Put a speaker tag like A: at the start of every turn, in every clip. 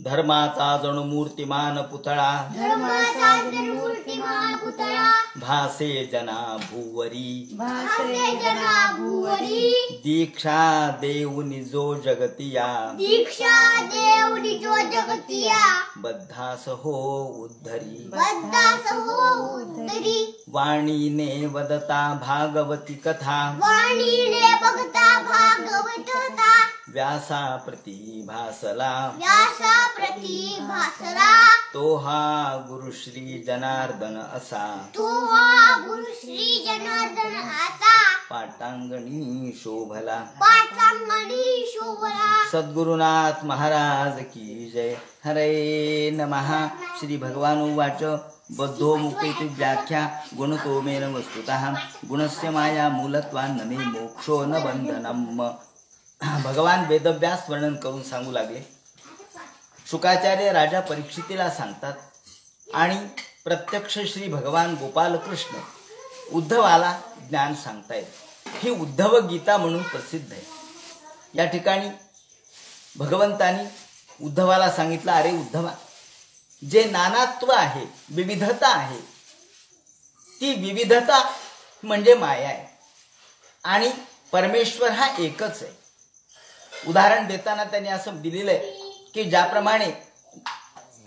A: धर्माचा जणू मूर्तिमान पुतळा भासे जना भुवरी दीक्षा देऊनी जो जगतिया बद्धास हो उद्धरी वाणीने वदता भागवती कथा व्यासा प्रति भासला तो हा गुरु श्री जनार्दन असा पाटांगणी शोभला सद्गुरुनाथ महाराज की जय। हरे नमः। श्री भगवान उवाच बद्धो मुक्तेति व्याख्या गुणतो मेन वस्तुतः गुणस्य माया मूलत्वान् न मे मोक्षो न बंधनम्। भगवान वेदव्यास वर्णन करून सांगू लागले। शुकाचार्य राजा परीक्षितीला सांगतात आणि प्रत्यक्ष श्री भगवान गोपाल कृष्ण उद्धवाला ज्ञान सांगतायत। ही उद्धव गीता म्हणून प्रसिद्ध आहे। या ठिकाणी भगवंतानी उद्धवाला सांगितलं, अरे उद्धवा, जे नानात्व आहे, विविधता आहे, ती विविधता म्हणजे माया आहे आणि परमेश्वर हा एकच आहे। उदाहरण देताना त्यांनी असं दिलेलं आहे की ज्याप्रमाणे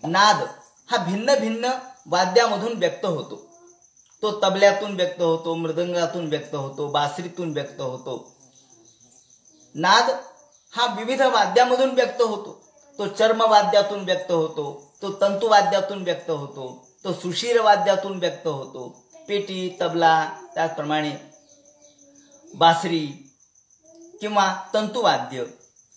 A: नाद हा भिन्न भिन्न वाद्यामधून व्यक्त होतो, तो तबल्यातून व्यक्त होतो, मृदंगातून व्यक्त होतो, बासरीतून व्यक्त होतो। नाद हा विविध वाद्यामधून व्यक्त होतो, तो चर्मवाद्यातून व्यक्त होतो, तो तंतुवाद्यातून व्यक्त होतो, तो सुशीर वाद्यातून व्यक्त होतो, पेटी, तबला, त्याचप्रमाणे बासरी किंवा तंतुवाद्य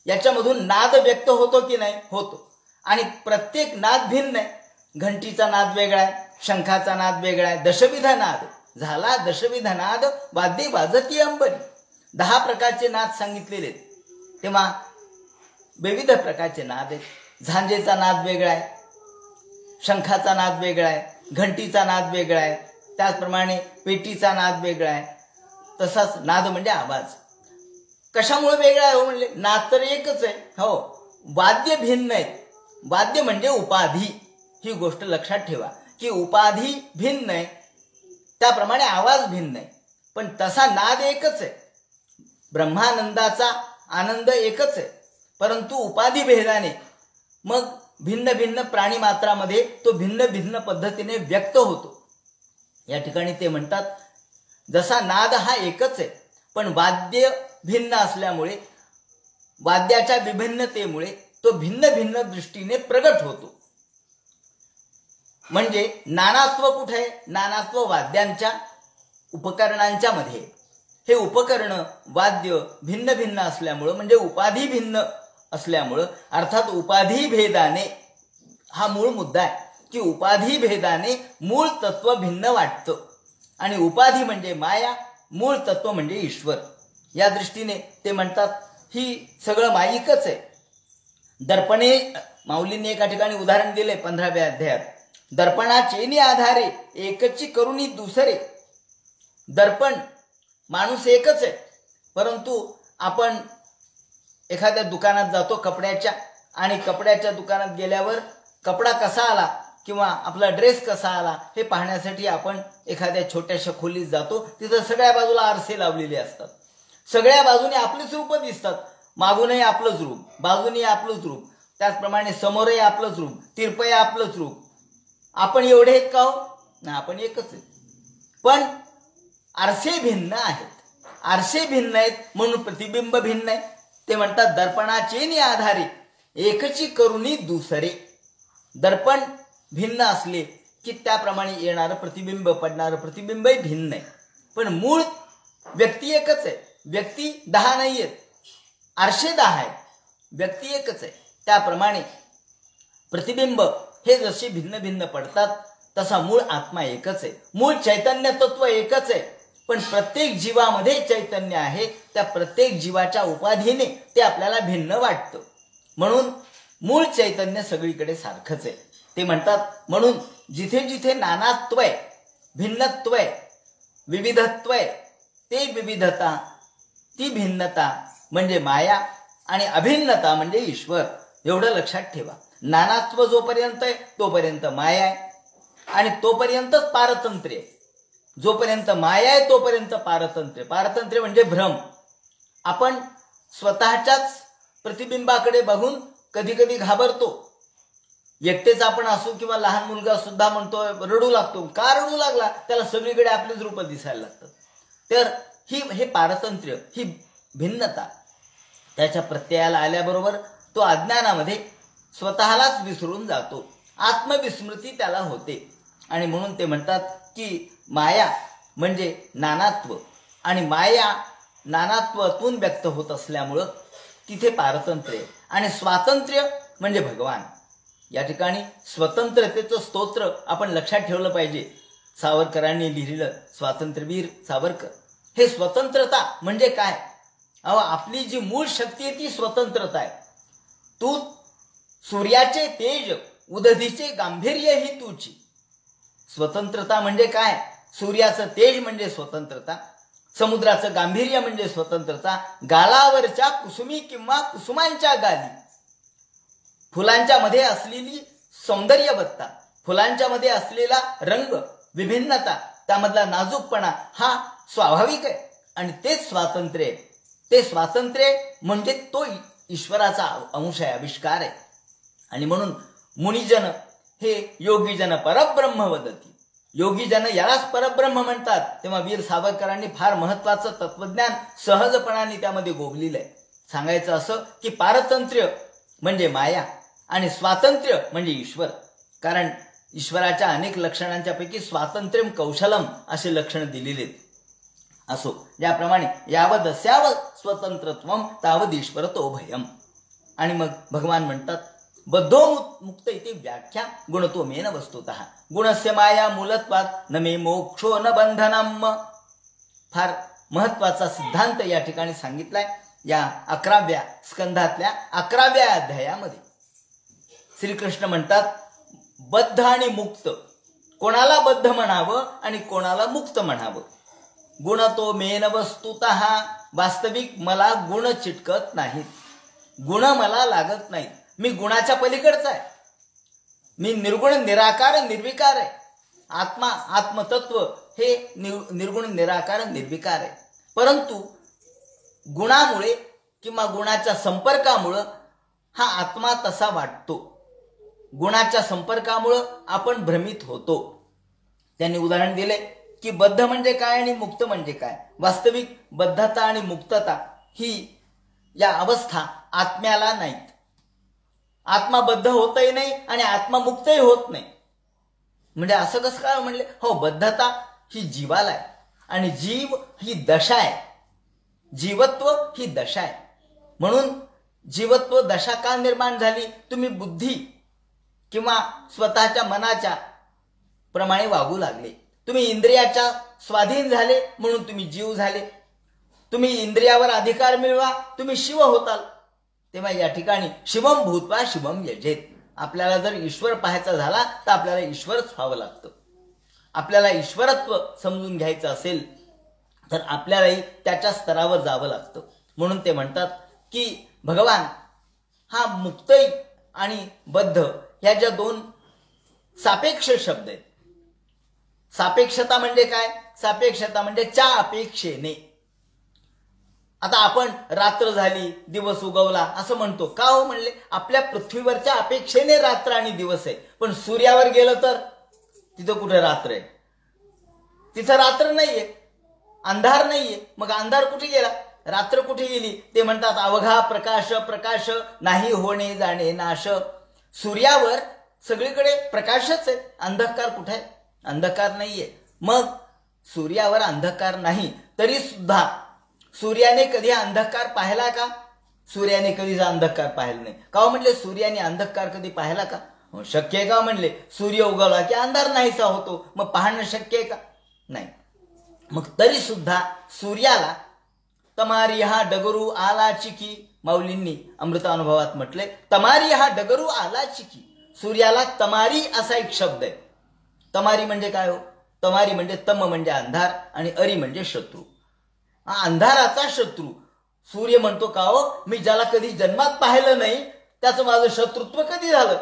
A: याच्यामधून नाद व्यक्त होतो की नाही? होतो। आणि प्रत्येक नाद भिन्न आहे। घंटीचा नाद वेगळा आहे, शंखाचा नाद वेगळा आहे, दशविध नाद झाला, दशविध नाद वाद्ये वाजती अंबरी। 10 प्रकारचे नाद सांगितलेले आहेत। तेव्हा विविध प्रकारचे नाद आहेत। झांजेचा नाद वेगळा आहे, शंखाचा नाद वेगळा आहे, घंटीचा नाद वेगळा आहे, त्याचप्रमाणे पेटीचा नाद वेगळा आहे। तसाच नाद म्हणजे आवाज। कशामुळे वेगळा आहे? हो म्हणले, नाद तर एकच आहे। हो, वाद्य भिन्न आहेत। वाद्य म्हणजे उपाधी। ही गोष्ट लक्षात ठेवा की उपाधी भिन्न आहे, त्याप्रमाणे आवाज भिन्न आहे, पण तसा नाद एकच आहे। ब्रह्मानंदाचा आनंद एकच आहे, परंतु उपाधी भेदाने मग भिन्न भिन्न प्राणी मात्रामध्ये तो भिन्न भिन्न पद्धतीने व्यक्त होतो। या ठिकाणी ते म्हणतात, जसा नाद हा एकच आहे, पण वाद्य भिन्न असल्यामुळे, वाद्याच्या विभिन्नतेमुळे तो भिन्न भिन्न दृष्टीने प्रगट होतो। म्हणजे नानात्व कुठे आहे? नानात्व वाद्यांच्या, उपकरणांच्या मध्ये। हे उपकरण, वाद्य भिन्न भिन्न असल्यामुळं, म्हणजे उपाधी भिन्न असल्यामुळं, अर्थात उपाधी भेदाने, हा मूळ मुद्दा आहे की उपाधी भेदाने मूळ तत्व भिन्न वाटतं। आणि उपाधी म्हणजे माया, मूळ तत्व म्हणजे ईश्वर। या दृष्टीने ते म्हणतात ही सगळं माईकच आहे। दर्पणे, माऊलींनी एका ठिकाणी उदाहरण दिले 15व्या अध्यायात, दर्पणाचेनी आधारे एकची करुणी दुसरे। दर्पण, माणूस एकच आहे, परंतु आपण एखाद्या दुकानात जातो कपड्याच्या, आणि कपड्याच्या दुकानात गेल्यावर कपडा कसा आला किंवा आपला ड्रेस कसा आला हे पाहण्यासाठी आपण एखाद्या छोट्याशा खोलीत जातो। तिथं सगळ्या बाजूला आरसे लावलेले असतात, सगळ्या बाजूने आपलीच रूप दिसतात। मागूनही आपलंच रूप, बाजूने आपलंच रूप, त्याचप्रमाणे समोरही आपलंच रूप, तिरपई आपलंच रूप। आपण एवढे आहेत का? हो ना, आपण एकच आहे, पण आरसे भिन्न आहेत। आरसे भिन्न आहेत म्हणून प्रतिबिंब भिन्न आहे। ते म्हणतात दर्पणाचेनी आधारे एकची करुणी दुसरे। दर्पण भिन्न असले की त्याप्रमाणे येणारं प्रतिबिंब, पडणारं प्रतिबिंबही भिन्न आहे, पण मूळ व्यक्ती एकच आहे। व्यक्ती 10 नाही आहेत, आरसे 10 आहेत, व्यक्ती एकच आहे। त्याप्रमाणे प्रतिबिंब हे जसे भिन्न भिन्न पडतात, तसा मूळ आत्मा एकच आहे। मूळ चैतन्य तत्व एकच आहे, पण प्रत्येक जीवामध्ये चैतन्य आहे। त्या प्रत्येक जीवाच्या उपाधीने ते आपल्याला भिन्न वाटतं, म्हणून मूळ चैतन्य सगळीकडे सारखंच आहे। ते म्हणतात, म्हणून जिथे जिथे नानात्व आहे, भिन्नत्व आहे, विविधत्व आहे, ते विविधता, ती भिन्नता म्हणजे माया, आणि अभिन्नता म्हणजे ईश्वर। एवढं लक्षात ठेवा। नानात्व जोपर्यंत आहे तोपर्यंत माया आहे आणि तोपर्यंतच पारतंत्र्य आहे. जोपर्यंत माया आहे तोपर्यंत पारतंत्र्य. पारतंत्र्य म्हणजे भ्रम. आपण स्वतःच्याच प्रतिबिंबाकडे बघून कधी कधी घाबरतो. एकटेच आपण असू किंवा लहान मुलगा सुद्धा म्हणतो, रडू लागतो. का रडू लागला? त्याला सगळीकडे आपलीच रूप दिसायला लागतात. तर हे पारतंत्र्य, ही भिन्नता त्याच्या प्रत्ययाला आल्याबरोबर तो अज्ञानामध्ये स्वतःलाच विसरून जातो. आत्मविस्मृती त्याला होते. आणि म्हणून ते म्हणतात की माया म्हणजे नानात्व आणि माया नानात्वातून व्यक्त होत असल्यामुळं तिथे पारतंत्र्य आणि स्वातंत्र्य म्हणजे भगवान. या ठिकाणी स्वतंत्रतेचं स्तोत्र आपण लक्षात ठेवलं पाहिजे. सावरकरांनी लिहिलेलं स्वातंत्र्यवीर सावरकर. हे स्वतंत्रता म्हणजे काय? आपली जी मूळ शक्ती आहे ती स्वतंत्रता आहे. तू सूर्याचे तेज उदधीचे गांभीर्य ही तुची. स्वतंत्रता म्हणजे काय? सूर्याचं तेज म्हणजे स्वतंत्रता, समुद्राचं गांभीर्य म्हणजे स्वतंत्रता, गालावरच्या कुसुमी किंवा कुसुमांच्या गाली, फुलांच्या मध्ये असलेली सौंदर्यवत्ता, फुलांच्या मध्ये असलेला रंग, विभिन्नता, त्यामधला नाजूकपणा हा स्वाभाविक आहे आणि तेच स्वातंत्र्य आहे. ते स्वातंत्र्य म्हणजे तो ईश्वराचा अंश आहे, आविष्कार आहे. आणि म्हणून मुनिजन हे योगीजन परब्रह्म वदती. योगीजन यालाच परब्रह्म म्हणतात. तेव्हा वीर सावरकरांनी फार महत्वाचं तत्वज्ञान सहजपणाने त्यामध्ये गोवलेलं आहे. सांगायचं असं की पारतंत्र्य म्हणजे माया आणि स्वातंत्र्य म्हणजे ईश्वर. कारण ईश्वराच्या अनेक लक्षणांच्या पैकी स्वातंत्र्यम कौशलम असे लक्षण दिलेले असो. ज्याप्रमाणे यावदस्याव स्वतंत्रत्वम तावद ईश्वरतो भयम. आणि मग भगवान म्हणतात बद्धो मुक्त इति व्याख्या गुणतो मेन वस्तुतः गुणस्य माया मूलत्वात् न मे मोक्षो न बंधनम. फार महत्वाचा सिद्धांत या ठिकाणी सांगितलाय. या 11व्या स्कंधातल्या 11व्या अध्यायामध्ये श्रीकृष्ण म्हणतात बद्ध आणि मुक्त. कोणाला बद्ध म्हणावं आणि कोणाला मुक्त म्हणावं? गुण तो मेन वस्तुतः. वास्तविक मला गुण चिटकत नाहीत, गुण मला लागत नाहीत. मी गुणाच्या पलीकडचा आहे. मी निर्गुण निराकार निर्विकार आहे. आत्मा आत्मतत्व हे निर्गुण निराकार निर्विकार आहे. परंतु गुणामुळे किंवा गुणाच्या संपर्कामुळं हा आत्मा तसा वाटतो. गुणाच्या संपर्कामुळं आपण भ्रमित होतो. त्यांनी उदाहरण दिले की बद्ध म्हणजे काय आणि मुक्त म्हणजे काय. वास्तविक बद्धता आणि मुक्तता ही या अवस्था आत्म्याला नाहीत. आत्मा बद्ध होतही नाही आणि आत्मा मुक्तही होत नाही. म्हणजे असं कसं काय म्हणले? हो, बद्धता ही जीवाला आहे आणि जीव ही दशा आहे. जीवत्व ही दशा आहे. म्हणून जीवत्व दशा का निर्माण झाली? तुम्ही बुद्धी किंवा स्वतःच्या मनाच्या प्रमाणे वागू लागले. तुम्ही इंद्रियाच्या स्वाधीन झाले म्हणून तुम्ही जीव झाले. तुम्ही इंद्रियावर अधिकार मिळवा, तुम्ही शिव होताल. तेव्हा या ठिकाणी शिवम भूत्वा शिवम यजेत. आपल्याला जर ईश्वर पाहायचा झाला तर आपल्याला ईश्वरच व्हावं लागतं. आपल्याला ईश्वरत्व समजून घ्यायचं असेल तर आपल्यालाही त्याच्या स्तरावर जावं लागतं. म्हणून ते म्हणतात की भगवान हा मुक्तई आणि बद्ध ह्या ज्या दोन सापेक्ष शब्द आहेत. सापेक्षता म्हणजे काय? सापेक्षता म्हणजे च्या अपेक्षेने. आता आपण रात्र झाली दिवस उगवला असं म्हणतो. का हो म्हणले? आपल्या पृथ्वीवरच्या अपेक्षेने रात्र आणि दिवस आहे. पण सूर्यावर गेलं तर तिथं कुठे रात्र आहे? तिथं रात्र नाहीये, अंधार नाहीये. मग अंधार कुठे गेला? रात्र कुठे गेली? ते म्हणतात अवघा प्रकाश प्रकाश नाही होणे जाणे नाश. सूर्यावर सगळीकडे प्रकाशच आहे, अंधकार कुठे आहे? अंधकार नाहीये. मग सूर्यावर अंधकार नाही तरी सुद्धा सूर्याने कधी अंधकार पाहिला का? सूर्याने कधीच अंधकार पाहिला नाही. का म्हणले सूर्याने अंधकार कधी पाहिला का? शक्य आहे का म्हणले? सूर्य उगवला की अंधार नाहीसा होतो, मग पाहणं शक्य आहे का? नाही. मग तरी सुद्धा सूर्याला तमारी हा डगरू आला चिकी. माऊलींनी अमृतानुभवात म्हटले तमारी हा डगरू आला चिकी. सूर्याला तमारी असा एक शब्द आहे. तमारी म्हणजे काय हो? तमारी म्हणजे तम म्हणजे अंधार आणि अरी म्हणजे शत्रू. अंधाराचा शत्रू सूर्य म्हणतो का हो, मी ज्याला कधी जन्मात पाहिलं नाही त्याचं माझं शत्रुत्व कधी झालं?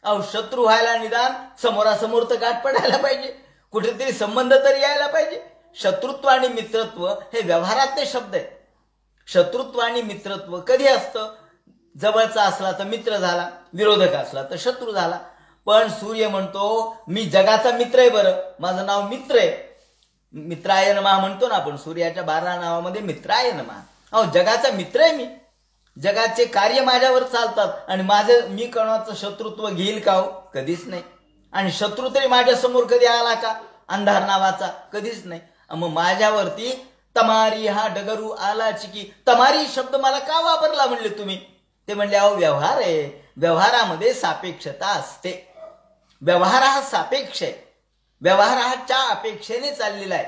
A: अहो, शत्रू व्हायला निदान समोरासमोर तर गाठ पडायला पाहिजे, कुठेतरी संबंध तरी यायला पाहिजे. शत्रुत्व आणि मित्रत्व हे व्यवहारातले शब्द आहेत. शत्रुत्व आणि मित्रत्व कधी असतं? जवळचा असला तर मित्र झाला, विरोधक असला तर शत्रू झाला. पण सूर्य म्हणतो मी जगाचा मित्र आहे, बरं माझं नाव मित्र आहे. मित्राय नमः म्हणतो ना आपण, सूर्याच्या 12 नावामध्ये मित्राय नमः. अहो, जगाचा मित्र आहे मी, जगाचे कार्य माझ्यावर चालतात आणि मी कोणाचं शत्रुत्व घेईल का? हो, कधीच नाही. आणि शत्रू तरी माझ्या समोर कधी आला का? अंधार नावाचा कधीच नाही. मग माझ्यावरती तमारी हा डगरू आला चिकी, तमारी शब्द मला का वापरला म्हणले तुम्ही? ते म्हणले अहो, व्यवहार आहे, व्यवहारामध्ये सापेक्षता असते. व्यवहार हा सापेक्ष आहे, व्यवहार हा च्या अपेक्षेने चाललेला आहे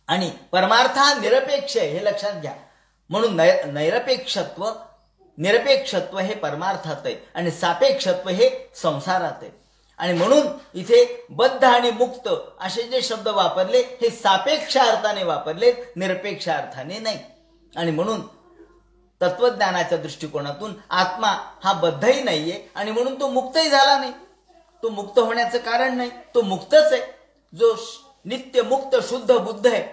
A: आणि परमार्थ हा निरपेक्ष आहे, हे लक्षात घ्या. म्हणून निरपेक्षत्व हे परमार्थात आहे आणि सापेक्षत्व हे संसारात आहे. आणि म्हणून इथे बद्ध आणि मुक्त असे जे शब्द वापरले हे सापेक्ष अर्थाने वापरले, निरपेक्ष अर्थाने नाही. आणि म्हणून तत्वज्ञानाच्या दृष्टिकोनातून आत्मा हा बद्धही नाहीये आणि म्हणून तो मुक्तही झाला नाही. तो मुक्त होण्याचं कारण नाही, तो मुक्तच आहे. जो नित्य मुक्त शुद्ध बुद्ध आहे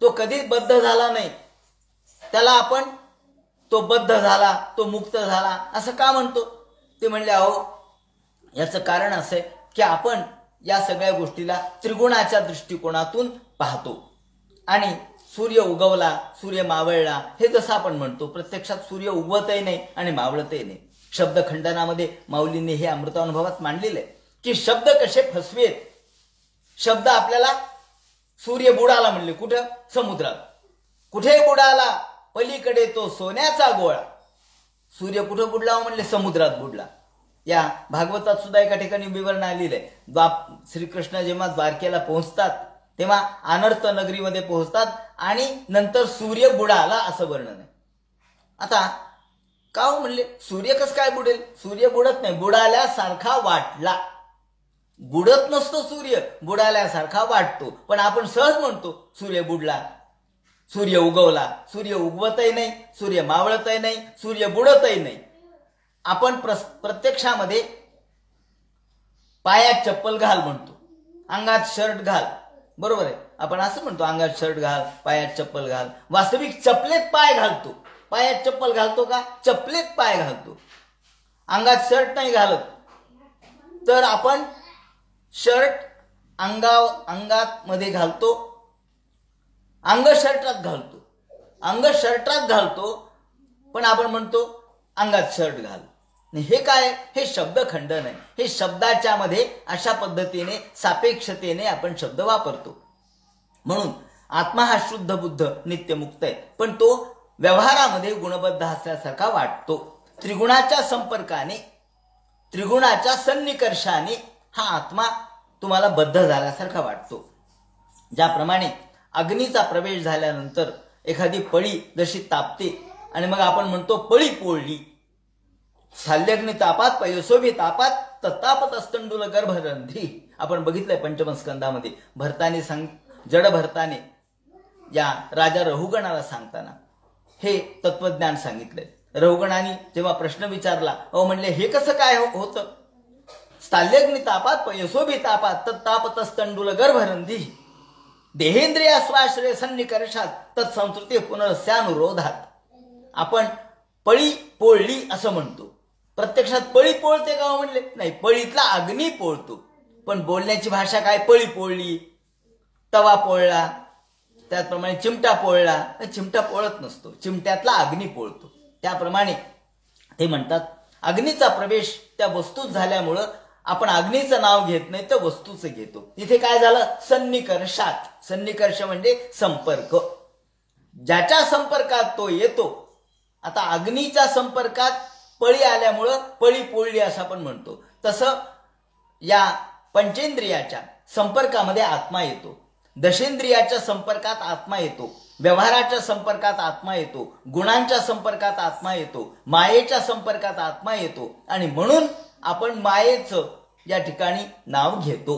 A: तो कधीच बद्ध झाला नाही. त्याला आपण तो बद्ध झाला, तो मुक्त झाला असं का म्हणतो? ते म्हणले अहो, याचं कारण असं आहे की आपण या सगळ्या गोष्टीला त्रिगुणाच्या दृष्टिकोनातून पाहतो. आणि सूर्य उगवला, सूर्य मावळला हे जसं आपण म्हणतो, प्रत्यक्षात सूर्य उगवतही नाही आणि मावळतही नाही. शब्दखंडनामध्ये माऊलींनी हे अमृतानुभवात मांडलेलं आहे की शब्द कसे फसवेत. शब्द आपल्याला सूर्य बुडाला म्हणले, कुठं? समुद्रात. कुठे बुडाला? पलीकडे तो सोन्याचा गोळा. सूर्य कुठं बुडला म्हणले? समुद्रात बुडला. या भागवतात सुद्धा एका ठिकाणी विवरण आलेलं आहे. श्रीकृष्ण जेव्हा द्वारकेला पोहोचतात तेव्हा अनर्थ नगरीमध्ये पोहोचतात आणि नंतर सूर्य बुडाला असं वर्णन आहे. आता का हो म्हणले सूर्य कसं काय बुडेल? सूर्य बुडत नाही, बुडाल्यासारखा वाटला. बुडत नसतो सूर्य, बुडाल्यासारखा वाटतो. पण आपण सहज म्हणतो सूर्य बुडला, सूर्य उगवला. सूर्य उगवतही नाही, सूर्य मावळतही नाही, सूर्य बुडतही नाही. आपण प्रत्यक्षामध्ये पायात चप्पल घाल म्हणतो, अंगात शर्ट घाल, बरोबर आहे. आपण असं म्हणतो अंगात शर्ट घाल, पायात चप्पल घाल. वास्तविक चपलेत पाय घालतो. पायात चप्पल घालतो का? चपलेत पाय घालतो, अंगात शर्ट नाही घालत. तर आपण शर्ट अंगात मध्ये घालतो, अंग शर्टात घालतो, अंग शर्टात घालतो, पण आपण म्हणतो अंगात शर्ट घाल. हे काय? हे शब्दखंडन आहे. हे शब्दाच्या मध्ये अशा पद्धतीने सापेक्षतेने आपण शब्द वापरतो. म्हणून आत्मा हा शुद्ध बुद्ध नित्यमुक्त आहे, पण तो व्यवहारामध्ये गुणबद्ध असल्यासारखा वाटतो. त्रिगुणाच्या संपर्काने, त्रिगुणाच्या सन्निकर्षाने हा आत्मा तुम्हाला बद्ध झाल्यासारखा वाटतो. ज्याप्रमाणे अग्नीचा प्रवेश झाल्यानंतर एखादी पळी जशी तापते आणि मग आपण म्हणतो पळी पोळली. साल्यग्नी तापात पयसोभी तापात तत्तापत अस्तंडुल गर्भरंधी. आपण बघितलंय पंचमस्कंदामध्ये भरताने जड भरताने या राजा रहुगणाला सांगताना हे तत्वज्ञान सांगितलंय. रहुगणाने जेव्हा प्रश्न विचारला, अहो म्हणले हे कसं काय होतं? स्थाल्यग्नी तापात पयसोभी तापात तत्तापत अस्तंडुल गर्भरंधी देहेंद्रिय स्वाश्रय सन्निकर्षात तत्संस्कृती पुनर्स्यानुरोधात. आपण पळी पोळली असं म्हणतो, प्रत्यक्षात पळी पोळते का म्हणले? नाही, पळीतला अग्नी पोळतो. पण बोलण्याची भाषा काय? पळी पोळली, तवा पोळला, त्याचप्रमाणे चिमटा पोळला. चिमटा पोळत नसतो, चिमट्यातला अग्नी पोळतो. त्याप्रमाणे ते म्हणतात अग्नीचा प्रवेश त्या वस्तूत झाल्यामुळं आपण अग्नीचं नाव घेत नाही तर वस्तूचं घेतो. इथे काय झालं? सन्निकर्षात. सन्निकर्ष म्हणजे संपर्क, ज्याच्या संपर्कात तो येतो. आता अग्नीच्या संपर्कात पळी आल्यामुळं पळी पोळली असं आपण म्हणतो. तसं या पंचेंद्रियाच्या संपर्कामध्ये आत्मा येतो, दशेंद्रियाच्या संपर्कात आत्मा येतो, व्यवहाराच्या संपर्कात आत्मा येतो, गुणांच्या संपर्कात आत्मा येतो, मायेच्या संपर्कात आत्मा येतो. आणि म्हणून आपण मायेचं या ठिकाणी नाव घेतो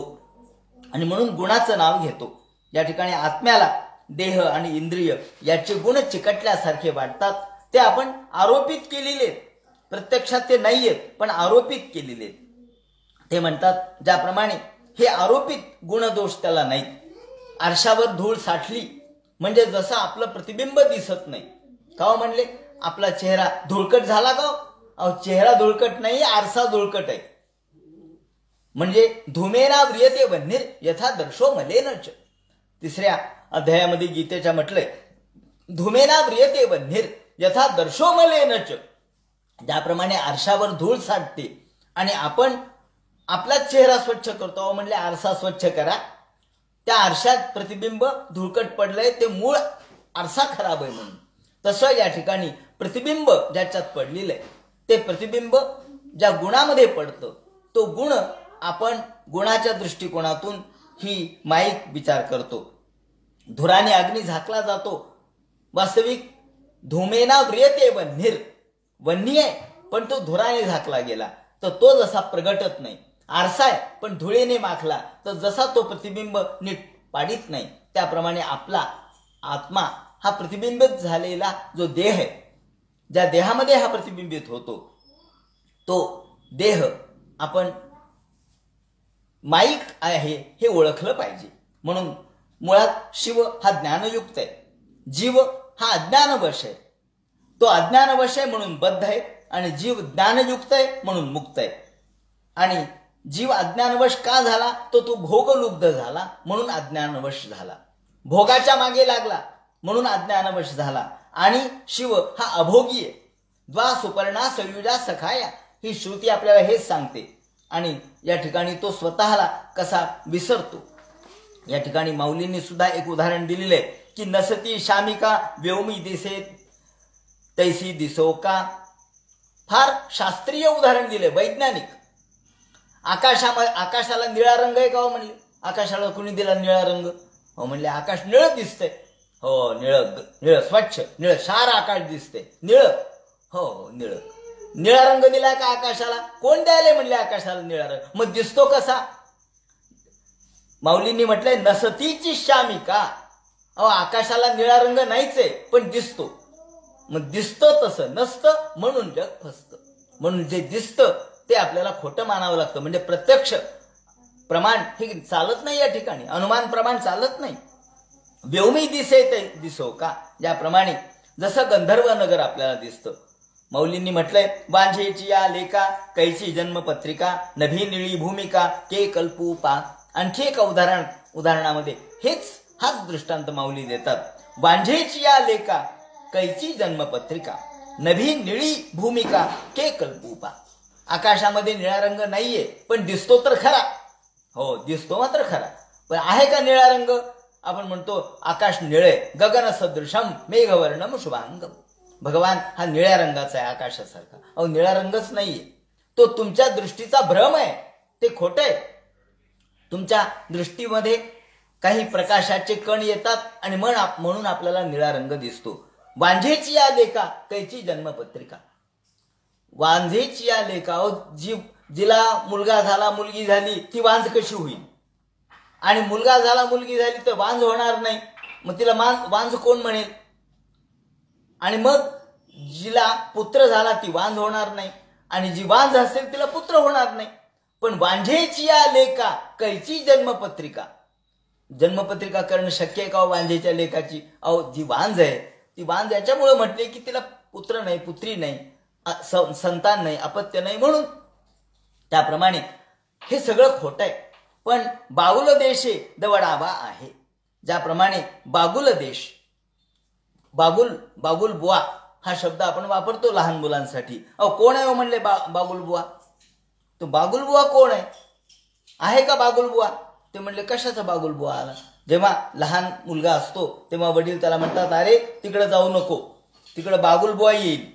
A: आणि म्हणून गुणाचं नाव घेतो. या ठिकाणी आत्म्याला देह आणि इंद्रिय याचे गुण चिकटल्यासारखे वाटतात, ते आपण आरोपित केलेले. प्रत्यक्षात ते नाहीयेत पण आरोपित केलेले आहेत. ते म्हणतात ज्याप्रमाणे हे आरोपित गुणदोष त्याला नाहीत. आरशावर धूळ साठली म्हणजे जसं आपलं प्रतिबिंब दिसत नाही. का म्हणले आपला चेहरा धुळकट झाला का? अहो चेहरा धुळकट नाही, आरसा धुळकट आहे. म्हणजे धूमेना व्रियते वह्निर यथा दर्शो मलेनच. तिसऱ्या अध्यायामध्ये गीतेच्या म्हटलंय धूमेना व्रियते वह्निर यथा दर्शो मलेनच. ज्याप्रमाणे आरशावर धूळ साठते आणि आपण आपला चेहरा स्वच्छ करतो म्हणले आरसा स्वच्छ करा. त्या आरशात प्रतिबिंब धुळकट पडलंय ते मूळ आरसा खराब आहे म्हणून. तसं या ठिकाणी प्रतिबिंब ज्याच्यात पडलेलं आहे ते प्रतिबिंब ज्या गुणामध्ये पडतं तो गुण आपण गुणाच्या दृष्टिकोनातून ही माईक विचार करतो. धुराने अग्नी झाकला जातो. वास्तविक धूमेना व्रियते वह्निर, वन्नी आहे पण तो धुराने झाकला गेला तर तो जसा प्रगटत नाही. आरसा आहे पण धुळेने माखला तर जसा तो प्रतिबिंब नीट पाडित नाही. त्याप्रमाणे आपला आत्मा हा प्रतिबिंबित झालेला जो देह आहे, ज्या देहामध्ये हा प्रतिबिंबित होतो तो देह आपण माईक आहे हे ओळखलं पाहिजे. म्हणून मुळात शिव हा ज्ञानयुक्त आहे, जीव हा अज्ञानवश आहे. तो अज्ञानवश आहे म्हणून बद्ध आहे आणि जीव ज्ञानयुक्त आहे म्हणून मुक्त आहे. आणि जीव अज्ञानवश का झाला तो भोगलुब्ध झाला म्हणून अज्ञानवश झाला. भोगाच्या मागे लागला म्हणून अज्ञानवश झाला. आणि शिव हा अभोगी आहे. द्वा सुपर्णा संयुजा सखाया ही श्रुती आपल्याला हेच सांगते. आणि या ठिकाणी तो स्वतःला कसा विसरतो. या ठिकाणी माऊलींनी सुद्धा एक उदाहरण दिलेलं आहे की नसती शामिका व्योमी दिसे तैसी दिसो का. फार शास्त्रीय उदाहरण दिले, वैज्ञानिक. आकाशाला निळा रंग आहे का हो म्हणले. आकाशाला कुणी दिला निळा रंग? हो म्हणले आकाश निळं दिसतंय. हो निळं स्वच्छ निळं शार आकाश दिसते निळं. हो निळं. निळा रंग दिलाय का आकाशाला? कोण द्यायला म्हणले आकाशाला निळा रंग? मग दिसतो कसा? माऊलींनी म्हटलंय नसतीची शामिका. अहो आकाशाला निळा रंग नाहीच आहे पण दिसतो. मग दिसतं तसं नसतं म्हणून जग फसतं. म्हणून जे दिसतं ते आपल्याला खोटं मानावं लागतं. म्हणजे प्रत्यक्ष प्रमाण हे चालत नाही. या ठिकाणी अनुमान प्रमाण चालत नाही. व्योमी दिसे ते दिसो का. ज्याप्रमाणे जसं गंधर्व नगर आपल्याला दिसतं. माऊलींनी म्हटलंय वांझेची या लेखा कैची जन्मपत्रिका नभी निळी भूमिका के कल्पूपा. आणखी एक उदाहरणामध्ये हाच दृष्टांत माऊली देतात. वांझेची या लेखा कैची जन्मपत्रिका नभी निळी भूमिका के कल्पूपा. आकाशामध्ये निळा रंग नाहीये पण दिसतो तर खरा. हो दिसतो मात्र खरा. पण आहे का निळा रंग? आपण म्हणतो आकाश निळे गगन सदृशम मेघवर्णम शुभांगम. भगवान हा निळ्या रंगाचा आहे आकाशासारखा. अहो निळा रंगच नाहीये. तो तुमच्या दृष्टीचा भ्रम आहे. ते खोटं आहे. तुमच्या दृष्टीमध्ये काही प्रकाशाचे कण येतात आणि म्हणून आपल्याला निळा रंग दिसतो. वांझेची या लेखा कैची जन्मपत्रिका. वांझेची या लेखा. जिला मुलगा झाला मुलगी झाली ती वांझ कशी होईल? आणि मुलगा झाला मुलगी झाली तर वांझ होणार नाही. मग तिला वांझ कोण म्हणेल? आणि मग जिला पुत्र झाला ती वांझ होणार नाही आणि जी वांझ असेल तिला पुत्र होणार नाही. पण वांझेची या लेखा कैची जन्मपत्रिका. जन्मपत्रिका करणं शक्य आहे का वांझेच्या लेखाची? अहो जी वांझ आहे ती वांझ याच्यामुळे म्हटले की तिला पुत्र नाही पुत्री नाही संतान नाही अपत्य नाही म्हणून. त्याप्रमाणे हे सगळं खोटं आहे. पण बागुल देशे दवडावा आहे. ज्याप्रमाणे बागुल देश बागुल बुवा हा शब्द आपण वापरतो लहान मुलांसाठी. अहो कोण आहे म्हणले बागुल बुवा? तो बागुल बुवा कोण आहे का बागुल बुवा? ते म्हणले कशाचा बागुल बुवा आला? जेव्हा लहान मुलगा असतो तेव्हा वडील त्याला म्हणतात अरे तिकडे जाऊ नको, तिकडे बागुल बुवा येईल.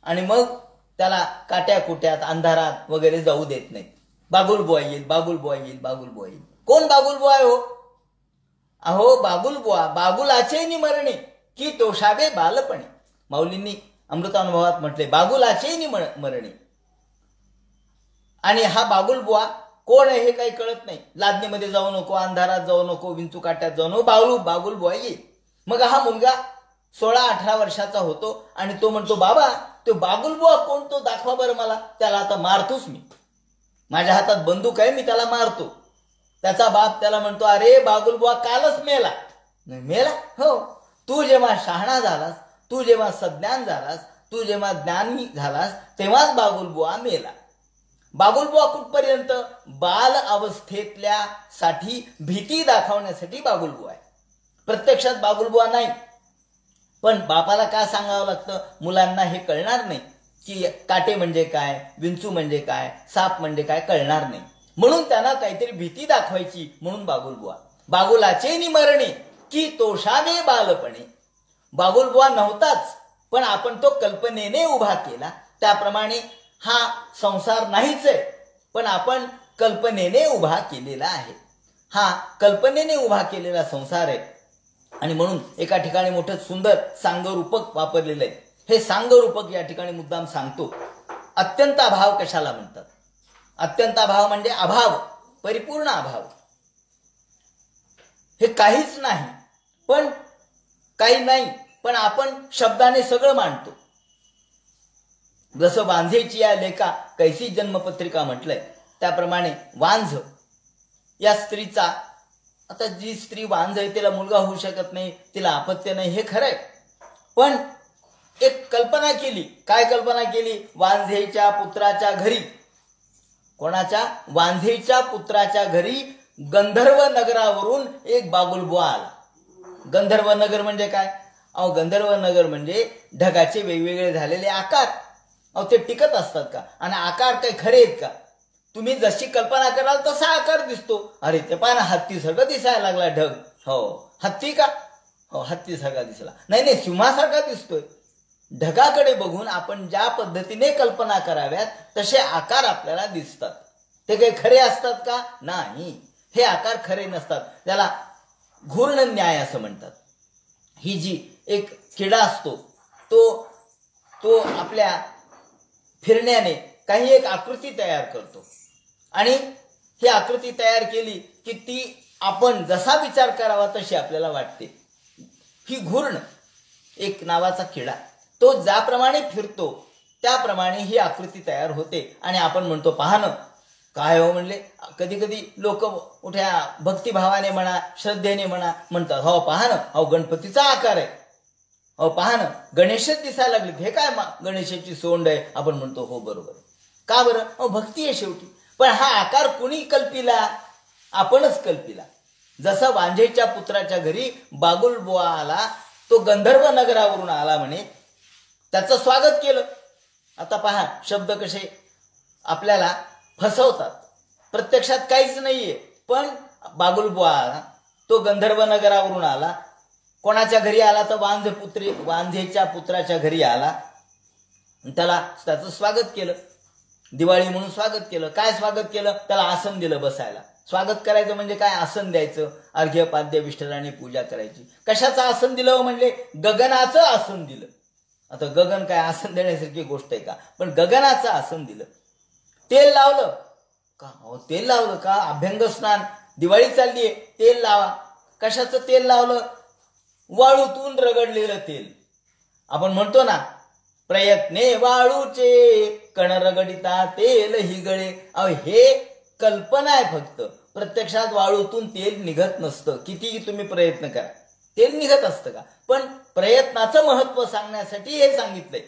A: आणि मग त्याला काट्या कुट्यात अंधारात वगैरे जाऊ देत नाहीत. बागुल बुवा येईल बागुल बुवा येईल बागुल बुवा येईल. कोण बागुल बुवा आहे हो? अहो बागुल बुवा बागुलाचे नि मरणे की तोषावे बालपणे. माऊलींनी अमृतानुभवात म्हटले बागुलाचे नि मरणे. आणि हा बागुल बुवा कोण आहे हे काही कळत नाही. लादणीमध्ये जाऊ नको, अंधारात जाऊ नको, विंचू काट्यात जाऊ नको, बागुल बुवा येईल. मग हा मुलगा 16-18 वर्षाचा होतो आणि तो म्हणतो बाबा तो बागुलबुवा कोण तो दाखवा बरं मला, त्याला आता मारतोच मी, माझ्या हातात बंदूक आहे, मी त्याला मारतो. त्याचा बाप त्याला म्हणतो, अरे बागुलबुवा कालच मेला. मेला? हो. तू जेव्हा शहाणा झालास, तू जेव्हा सज्ञान झालास, तू जेव्हा ज्ञानी झालास, तेव्हाच बागुलबुवा मेला. बागुलबुवा कुठपर्यंत? बाल अवस्थेतल्या साठी भीती दाखवण्यासाठी बागुलबुवा आहे. प्रत्यक्षात बागुलबुवा नाही. पण बापाला का सांगावं लागतं? मुलांना हे कळणार नाही की काटे म्हणजे काय, विंचू म्हणजे काय, साप म्हणजे काय कळणार नाही, म्हणून त्यांना काहीतरी भीती दाखवायची, म्हणून बागुलबुवा. बागुलाचे निमरणे की तोषावे बालपणे. बागुलबुवा नव्हताच, पण आपण तो कल्पनेने उभा केला. त्याप्रमाणे हा संसार नाहीच आहे, पण आपण कल्पनेने उभा केलेला आहे. हा कल्पनेने उभा केलेला संसार आहे. आणि म्हणून एका ठिकाणी मोठं सुंदर सांगरूपक वापरलेलं आहे. हे सांगरूपक या ठिकाणी मुद्दाम सांगतो. अत्यंताभाव कशाला म्हणतात? अत्यंताभाव म्हणजे अभाव, परिपूर्ण अभाव. हे काहीच नाही, पण काही नाही, पण आपण शब्दाने सगळं मांडतो. जसं वांझेची या लेखा कैसी जन्मपत्रिका म्हटलंय, त्याप्रमाणे वांझ या स्त्रीचा, आता जी स्त्री वांझ आहे तिला मुलगा होऊ शकत नाही, तिला अपत्य नाही, हे खरंय. पण एक कल्पना केली. काय कल्पना केली? वांझेच्या पुत्राच्या घरी, कोणाच्या? वांझेच्या पुत्राच्या घरी गंधर्व नगरावरून एक बागुलबुवा आला. गंधर्व नगर म्हणजे काय? अहो, गंधर्व नगर म्हणजे ढगाचे वेगवेगळे झालेले आकार. अहो, ते टिकत असतात का? आणि आकार काही खरे आहेत का? तुम्ही जशी कल्पना कराल तसा आकार दिसतो. अरे ते पाहा, हत्तीसारखा दिसायला लागला ढग. हो, हत्ती का? हो, हत्तीसारखा दिसला. नाही, सिंहासारखा दिसतोय. ढगाकडे बघून आपण ज्या पद्धतीने कल्पना कराव्यात तसे आकार आपल्याला दिसतात. ते काही खरे असतात का? नाही, हे आकार खरे नसतात. त्याला घूर्ण न्याय असं म्हणतात. ही जी एक किडा असतो तो आपल्या फिरण्याने काही एक आकृती तयार करतो, आणि ही आकृती तयार केली की ती आपण जसा विचार करावा तशी आपल्याला वाटते. ही घूर्ण एक नावाचा किडा, तो ज्याप्रमाणे फिरतो त्याप्रमाणे ही आकृती तयार होते. आणि आपण म्हणतो, पहा ना काय हो, म्हणले कधी कधी लोक मोठ्या भक्तिभावाने म्हणा, श्रद्धेने म्हणतात, हो पहा ना, अहो गणपतीचा आकार आहे, अहो पहा ना गणेशच दिसायला लागले, हे काय गणेशाची सोंड आहे. आपण म्हणतो हो बरोबर. का बरं? अहो भक्ती आहे शेवटी. पण हा आकार कुणी कल्पिला? आपणच कल्पिला. जसं वांझेच्या पुत्राच्या घरी बागुलबुवा आला, तो गंधर्व नगरावरून आला म्हणे, त्याचं स्वागत केलं. आता पहा शब्द कसे आपल्याला फसवतात. प्रत्यक्षात काहीच नाहीये, पण बागुलबुवा आला, तो गंधर्व नगरावरून आला. कोणाच्या घरी आला? तर वांझेच्या पुत्राच्या घरी आला. त्याला त्याचं स्वागत केलं, दिवाळी म्हणून स्वागत केलं. काय स्वागत केलं? त्याला आसन दिलं बसायला. स्वागत करायचं म्हणजे काय? आसन द्यायचं, अर्घ्य पाद्य विष्ठराने पूजा करायची. कशाचं आसन दिलं? म्हणजे गगनाचं आसन दिलं. आता गगन काय आसन देण्यासारखी गोष्ट आहे का? पण गगनाचं आसन दिलं. तेल लावलं का? हो तेल लावलं का? अभ्यंग स्नान, दिवाळी चालली आहे, तेल लावा. कशाचं तेल लावलं? वाळूतून रगडलेलं तेल. आपण म्हणतो ना, प्रयत्ने वाळूचे कण रगडिता तेल ही गळे. अहो हे कल्पना आहे फक्त. प्रत्यक्षात वाळूतून तेल निघत नसतं. कितीही तुम्ही प्रयत्न करा, तेल निघत असतं का? पण प्रयत्नाचं महत्व सांगण्यासाठी हे सांगितलंय.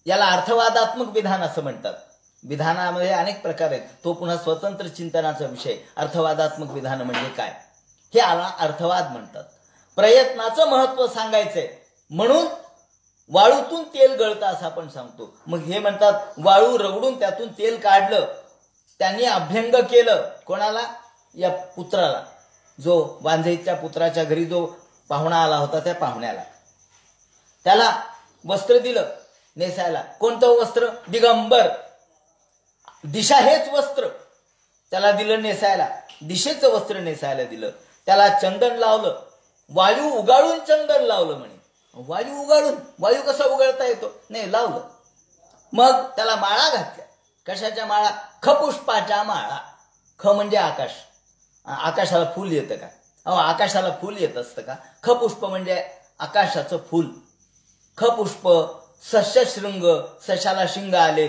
A: याला अर्थवादात्मक विधान असं म्हणतात. विधानामध्ये अनेक प्रकार आहेत, तो पुन्हा स्वतंत्र चिंतनाचा विषय. अर्थवादात्मक विधान म्हणजे काय, हे याला अर्थवाद म्हणतात. प्रयत्नाचं महत्व सांगायचंय म्हणून वाळूतून तेल गळतं असं आपण सांगतो. मग हे म्हणतात वाळू रगडून त्यातून तेल काढलं, त्यांनी अभ्यंग केलं. कोणाला? या पुत्राला, जो वांझेच्या पुत्राच्या घरी जो पाहुणा आला होता त्या पाहुण्याला. त्याला वस्त्र दिलं नेसायला. कोणतं वस्त्र? दिगंबर. दिशा हेच वस्त्र त्याला दिलं नेसायला. दिशेचं वस्त्र नेसायला दिलं. त्याला चंदन लावलं, वायू उगाळून चंदन लावलं म्हणे. वायू उगाळून? वायू कसा उगाळता येतो? नाही, लावलं. मग त्याला माळा घातल्या. कशाच्या माळा? खपुष्पाच्या माळा. ख म्हणजे आकाश. आकाशाला फूल येतं का? अहो आकाशाला फूल येत असतं का? खपुष्प म्हणजे आकाशाचं फूल. खपुष्प, सस्यशृंग, सशाला शिंग आले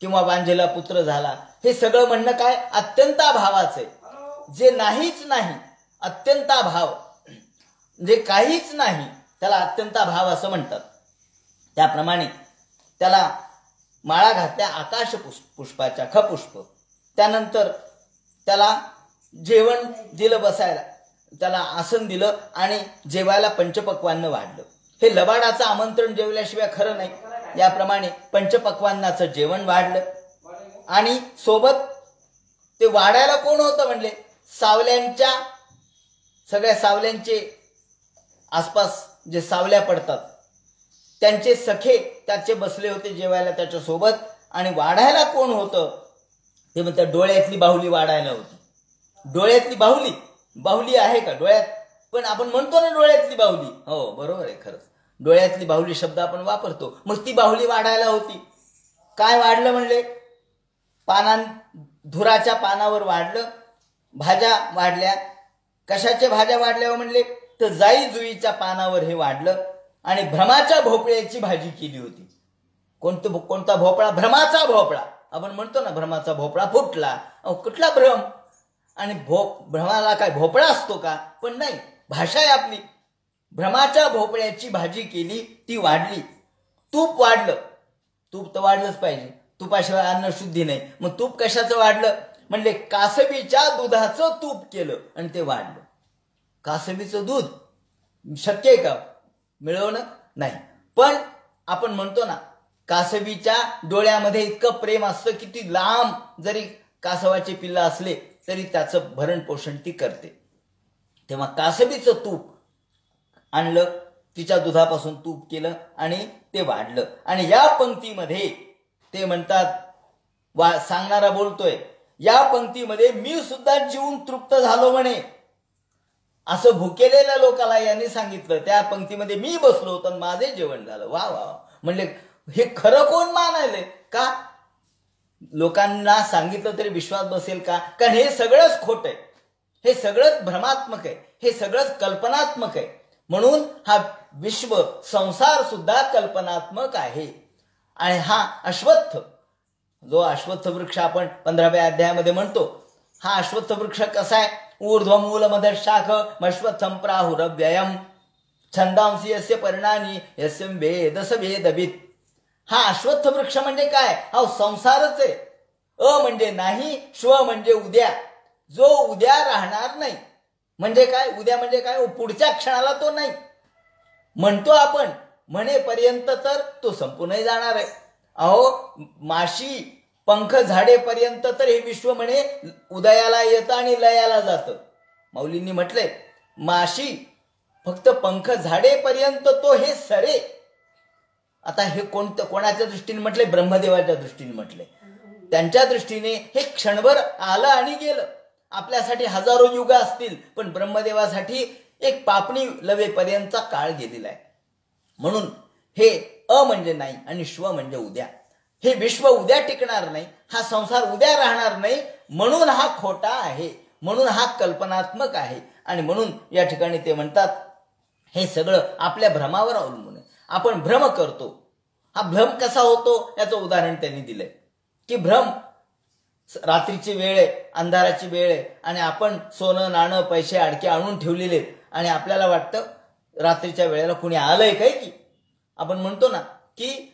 A: किंवा वांझेला पुत्र झाला, हे सगळं म्हणणं काय अत्यंताभावाचं आहे. जे नाहीच नाही, अत्यंताभाव जे काहीच नाही त्याला अत्यंताभाव असं म्हणतात. त्याप्रमाणे त्याला माळा घातल्या आकाश पुष्पाच्या, खपुष्प. त्यानंतर त्याला जेवण दिलं बसायला, त्याला आसन दिलं आणि जेवायला पंचपक्वान्न वाढलं. हे लबाडाचं आमंत्रण जेवल्याशिवाय खरं नाही. याप्रमाणे पंचपक्वान्नाचं जेवण वाढलं आणि सोबत ते वाढायला कोण होतं म्हणले, सावल्यांच्या, सगळ्या सावल्यांचे आसपास जे सावल्या पडतात त्यांचे सखे त्याचे बसले होते जेवायला त्याच्यासोबत. आणि वाढायला कोण होतं ते म्हणतात डोळ्यातली बाहुली वाढायला होती. डोळ्यातली बाहुली, बाहुली आहे का डोळ्यात? पण आपण म्हणतो ना डोळ्यातली बाहुली, हो बरोबर आहे, खरंच डोळ्यातली बाहुली शब्द आपण वापरतो. मग ती बाहुली वाढायला होती. काय वाढलं म्हणले, धुराच्या पानावर वाढलं. भाज्या वाढल्या. कशाच्या भाज्या वाढल्या म्हणले तर जाई जुईच्या पानावर हे वाढलं. आणि भ्रमाच्या भोपळ्याची भाजी केली होती. कोणता भोपळा? भ्रमाचा भोपळा. आपण म्हणतो ना भ्रमाचा भोपळा फुटला. कुठला भ्रम? आणि भ्रमाला काय भोपळा असतो का? पण नाही, भाषा आहे आपली. भ्रमाच्या भोपळ्याची भाजी केली, ती वाढली. तूप वाढलं. तूप तर वाढलंच पाहिजे, तुपाशिवाय अन्न शुद्धी नाही. मग तूप कशाचं वाढलं म्हणले कासबीच्या दुधाचं तूप केलं आणि ते वाढलं. कासबीचं दूध शक्य आहे का मिळवणं? नाही. पण आपण म्हणतो ना कासबीच्या डोळ्यामध्ये इतकं प्रेम असतं की ती लांब जरी कासवाचे पिल्लं असले तरी त्याचं भरण पोषण ती करते. तेव्हा कासबीचं तूप आणलं, तिच्या दुधापासून तूप केलं आणि ते वाढलं. आणि या पंक्तीमध्ये ते म्हणतात, सांगणारा बोलतोय, या पंक्तीमध्ये मी सुद्धा जीवन तृप्त झालो म्हणे. असं भुकेलेल्या लोकाला यांनी सांगितलं. त्या पंक्तीमध्ये मी बसलो होतो आणि माझे जेवण झालं. वा वा. म्हणले हे खरं कोण मानायले का? लोकांना सांगितलं तरी विश्वास बसेल का? कारण हे सगळंच खोट आहे, हे सगळंच भ्रमात्मक आहे, हे सगळंच कल्पनात्मक आहे. म्हणून हा विश्व संसार सुद्धा कल्पनात्मक आहे. आणि हा अश्वत्थ, जो अश्वत्थ वृक्ष आपण 15व्या अध्यायामध्ये म्हणतो, हा अश्वत्थ वृक्ष कसा आहे? ऊर्ध्वमूल मधशाख अश्वत्थम प्राहुरव्ययम छंदांसी यस्य परिणानी यस्य वेदस वेदवित. हा अश्वत्थ वृक्ष म्हणजे काय? हा संसारच आहे. अ म्हणजे नाही, श्व म्हणजे उद्या, जो उद्या राहणार नाही. म्हणजे काय? उद्या म्हणजे काय? पुढच्या क्षणाला तो नाही म्हणतो आपण, म्हणेपर्यंत तर तो संपूनही जाणार आहे. अहो माशी पंख झाडेपर्यंत तर हे विश्व म्हणे उदयाला येतं आणि लयाला जातं. माऊलींनी म्हटलंय माशी फक्त पंख झाडेपर्यंत तो हे सरे. आता हे कोणाच्या दृष्टीने म्हटले? ब्रह्मदेवाच्या दृष्टीने म्हटले. त्यांच्या दृष्टीने हे क्षणभर आलं आणि गेलं. आपल्यासाठी हजारो युग असतील, पण ब्रह्मदेवासाठी एक पापणी लवेपर्यंतचा काळ गेलेला आहे. म्हणून हे अ म्हणजे नाही आणि श्व म्हणजे उद्या. हे विश्व उद्या टिकणार नाही, हा संसार उद्या राहणार नाही. म्हणून हा खोटा आहे, म्हणून हा कल्पनात्मक आहे. आणि म्हणून या ठिकाणी ते म्हणतात हे सगळं आपल्या भ्रमावर अवलंबून आहे. आपण भ्रम करतो. हा भ्रम कसा होतो याचं उदाहरण त्यांनी दिलंय की भ्रम रात्रीची वेळ आहे, अंधाराची वेळ आहे आणि आपण सोनं नाणं पैसे अडके आणून ठेवलेले आणि आपल्याला वाटतं रात्रीच्या वेळेला कुणी आलंय काय की. आपण म्हणतो ना की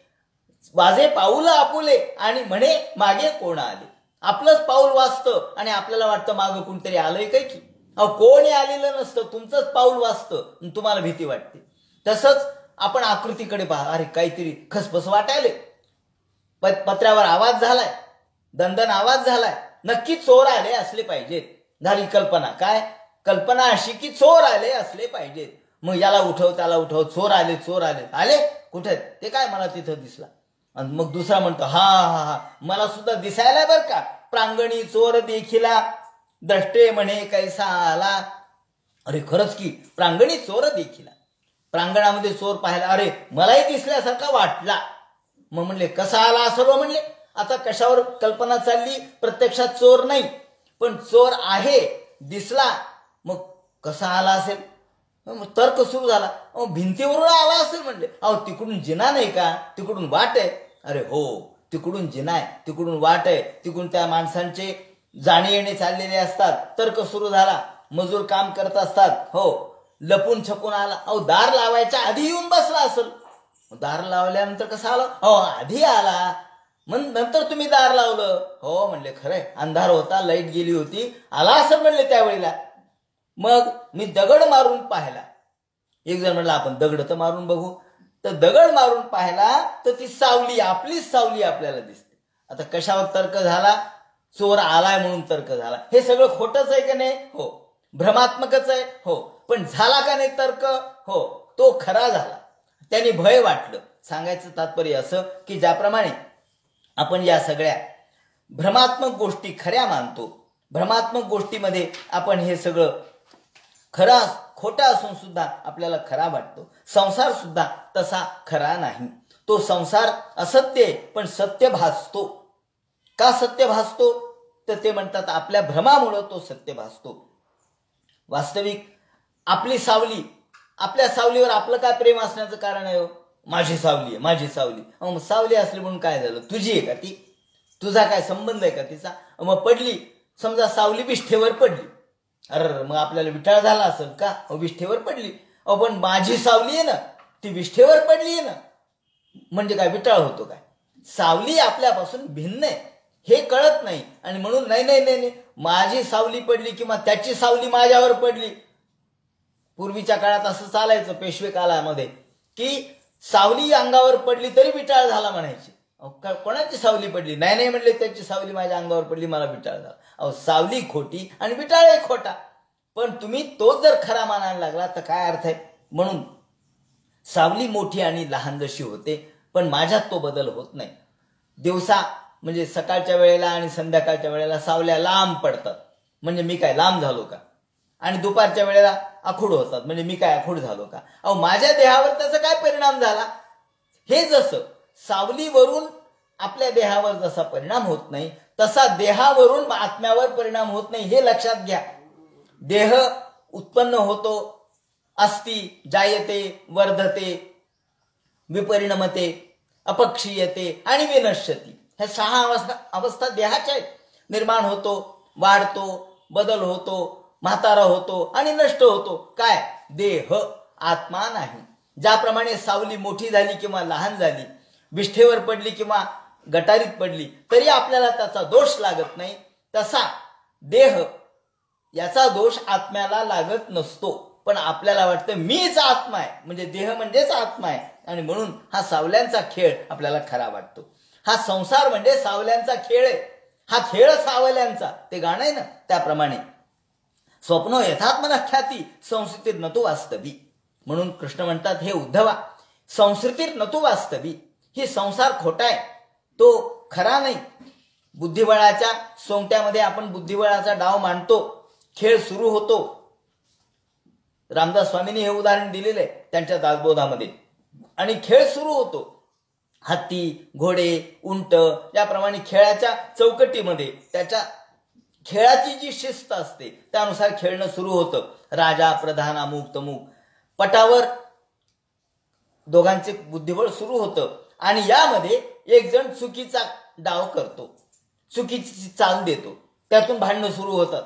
A: वाजे पाऊल आपुले आणि म्हणे मागे कोण आले. आपलंच पाऊल वाजतं आणि आपल्याला वाटतं मागं कोणतरी आलंय काय की. अहो कोणी आलेलं नसतं, तुमचंच पाऊल वाजतं, तुम्हाला भीती वाटते. तसंच आपण आकृतीकडे पहा, अरे काहीतरी खसपस वाटायले, पत्र्यावर आवाज झालाय, दणदण आवाज झालाय, नक्की चोर आले असले पाहिजेत. झाली कल्पना. काय कल्पना? अशी की चोर आले असले पाहिजेत. मग याला उठव त्याला उठव, चोर आले चोर आले. आले कुठे? ते काय मला तिथं दिसला. आणि मग दुसरा म्हणतो हा हा हा मला सुद्धा दिसायला बरं का, प्रांगणी चोर देखिला द्रष्टे म्हणे कैसा आला. अरे खरंच की प्रांगणी चोर देखिला, प्रांगणामध्ये चोर पाहिला, अरे मलाही दिसल्यासारखा वाटला. मग म्हणले कसा आला असं म्हणले. आता कशावर कल्पना चालली? प्रत्यक्षात चोर नाही पण चोर आहे, दिसला. मग कसा आला असेल? मग तर्क सुरू झाला. भिंतीवरून आला असेल म्हणले. अहो तिकडून जिना नाही का, तिकडून वाट आहे. अरे हो, तिकडून जिना आहे, तिकडून वाट आहे, तिकडून त्या माणसांचे जाणे येणे चाललेले असतात. तर्क सुरू झाला. मजूर काम करत असतात. हो, लपून छपून आला. अहो दार लावायच्या आधी येऊन बसला असेल. दार लावल्यानंतर कसं आलं? अहो आधी आला, मग नंतर तुम्ही दार लावलं. हो म्हणले, खरंय, अंधार होता, लाईट गेली होती, आला असेल म्हणले त्यावेळेला. मग मी दगड मारून पाहिला. एक जण म्हणलं आपण दगड तर मारून बघू. तर दगड मारून पाहिला तर ती सावली, आपलीच सावली आपल्याला दिसते. आता कशावर तर्क झाला? चोर आलाय म्हणून तर्क झाला. हे सगळं खोटंच आहे का नाही? हो. भ्रमात्मकच आहे. हो. पण झाला का नाही तर्क? हो, तो खरा झाला. त्याने भय वाटलं. सांगायचं तात्पर्य असं की ज्याप्रमाणे आपण या सगळ्या भ्रमात्मक गोष्टी खऱ्या मानतो, भ्रमात्मक गोष्टीमध्ये आपण हे सगळं खरा खोटा असून सुद्धा आपल्याला खरा वाटतो. संसार सुद्धा तसा खरा नाही. तो संसार असत्य आहे, पण सत्य भासतो. का सत्य भासतो? तर ते म्हणतात आपल्या भ्रमामुळं तो सत्य भासतो. वास्तविक आपली सावली, आपल्या सावलीवर आपलं काय प्रेम असण्याचं कारण आहे? माझी सावली आहे, माझी सावली. मग सावली असली म्हणून काय झालं? तुझी आहे का ती? तुझा काय संबंध आहे का तिचा? मग पडली, समजा सावली विष्ठेवर पडली, अरे मग आपल्याला विटाळ झाला असेल का? विष्ठेवर पडली. पण माझी सावली आहे ना, ती विष्ठेवर पडली आहे ना, म्हणजे काय विटाळ होतो काय? सावली आपल्यापासून भिन्न आहे हे कळत नाही. आणि म्हणून नाही नाही नाही माझी सावली पडली किंवा त्याची सावली माझ्यावर पडली. पूर्वीच्या काळात असं चालायचं, पेशवे काळामध्ये, की सावली अंगावर पडली तरी विटाळ झाला म्हणायची. कोणाची सावली पडली? नाही नाही म्हणले, त्याची सावली माझ्या अंगावर पडली, मला विटाळ झाला. अहो सावली खोटी आणि विटाळ खोटा. पण तुम्ही तोच जर खरा मानायला लागला तर काय अर्थ आहे? म्हणून सावली मोठी आणि लहान जशी होते, पण माझ्यात तो बदल होत नाही. दिवसा म्हणजे सकाळच्या वेळेला आणि संध्याकाळच्या वेळेला सावल्या लांब पडतात, म्हणजे मी काय लांब झालो का? आणि दुपारच्या वेळेला आखूड होतात, म्हणजे मी काय आखूड झालो का? अहो माझ्या देहावर त्याचा काय परिणाम झाला? हे जसं सावलीवरून आपल्या देहावर जसा परिणाम होत नाही, तसा देहावरून आत्म्यावर परिणाम होत नाही, हे लक्षात घ्या. देह उत्पन्न होतो, अस्ति, जायते, वर्धते, विपरिणमते, अपक्षीयते आणि विनश्यती. ह्या 6 अवस्था देहाच्या आहेत. निर्माण होतो, वाढतो, बदल होतो, म्हातारा होतो आणि नष्ट होतो. काय? देह, आत्मा नाही. ज्याप्रमाणे सावली मोठी झाली किंवा लहान झाली, विष्ठेवर पडली किंवा गटारीत पडली तरी आपल्याला त्याचा दोष लागत नाही, तसा देह याचा दोष आत्म्याला लागत नसतो. पण आपल्याला वाटतं मीच आत्मा आहे, म्हणजे देह म्हणजेच आत्मा आहे, आणि म्हणून हा सावल्यांचा खेळ आपल्याला खरा वाटतो. हा संसार म्हणजे सावल्यांचा खेळ आहे. हा खेळ सावल्यांचा, ते गाणं आहे ना, त्याप्रमाणे स्वप्नो यथात्मना ख्याती संस्कृतीत नतु वास्तवी. म्हणून कृष्ण म्हणतात, हे उद्धवा, संस्कृतीत नतु वास्तवी. ही संसार खोटा आहे, तो खरा नाही. बुद्धिबळाच्या सोंगट्यामध्ये आपण बुद्धिबळाचा डाव मांडतो, खेळ सुरू होतो. रामदास स्वामींनी हे उदाहरण दिलेलं आहे त्यांच्या दासबोधामध्ये. आणि खेळ सुरू होतो. हत्ती, घोडे, उंट याप्रमाणे खेळाच्या चौकटीमध्ये त्याच्या खेळाची जी शिस्त असते त्यानुसार खेळणं सुरू होतं. राजा, प्रधान, अमुक तमुक, पटावर दोघांचे बुद्धिबळ सुरू होतं. आणि यामध्ये एक जण चुकीचा डाव करतो, चुकीची चाल देतो, त्यातून भांडणं सुरू होतात.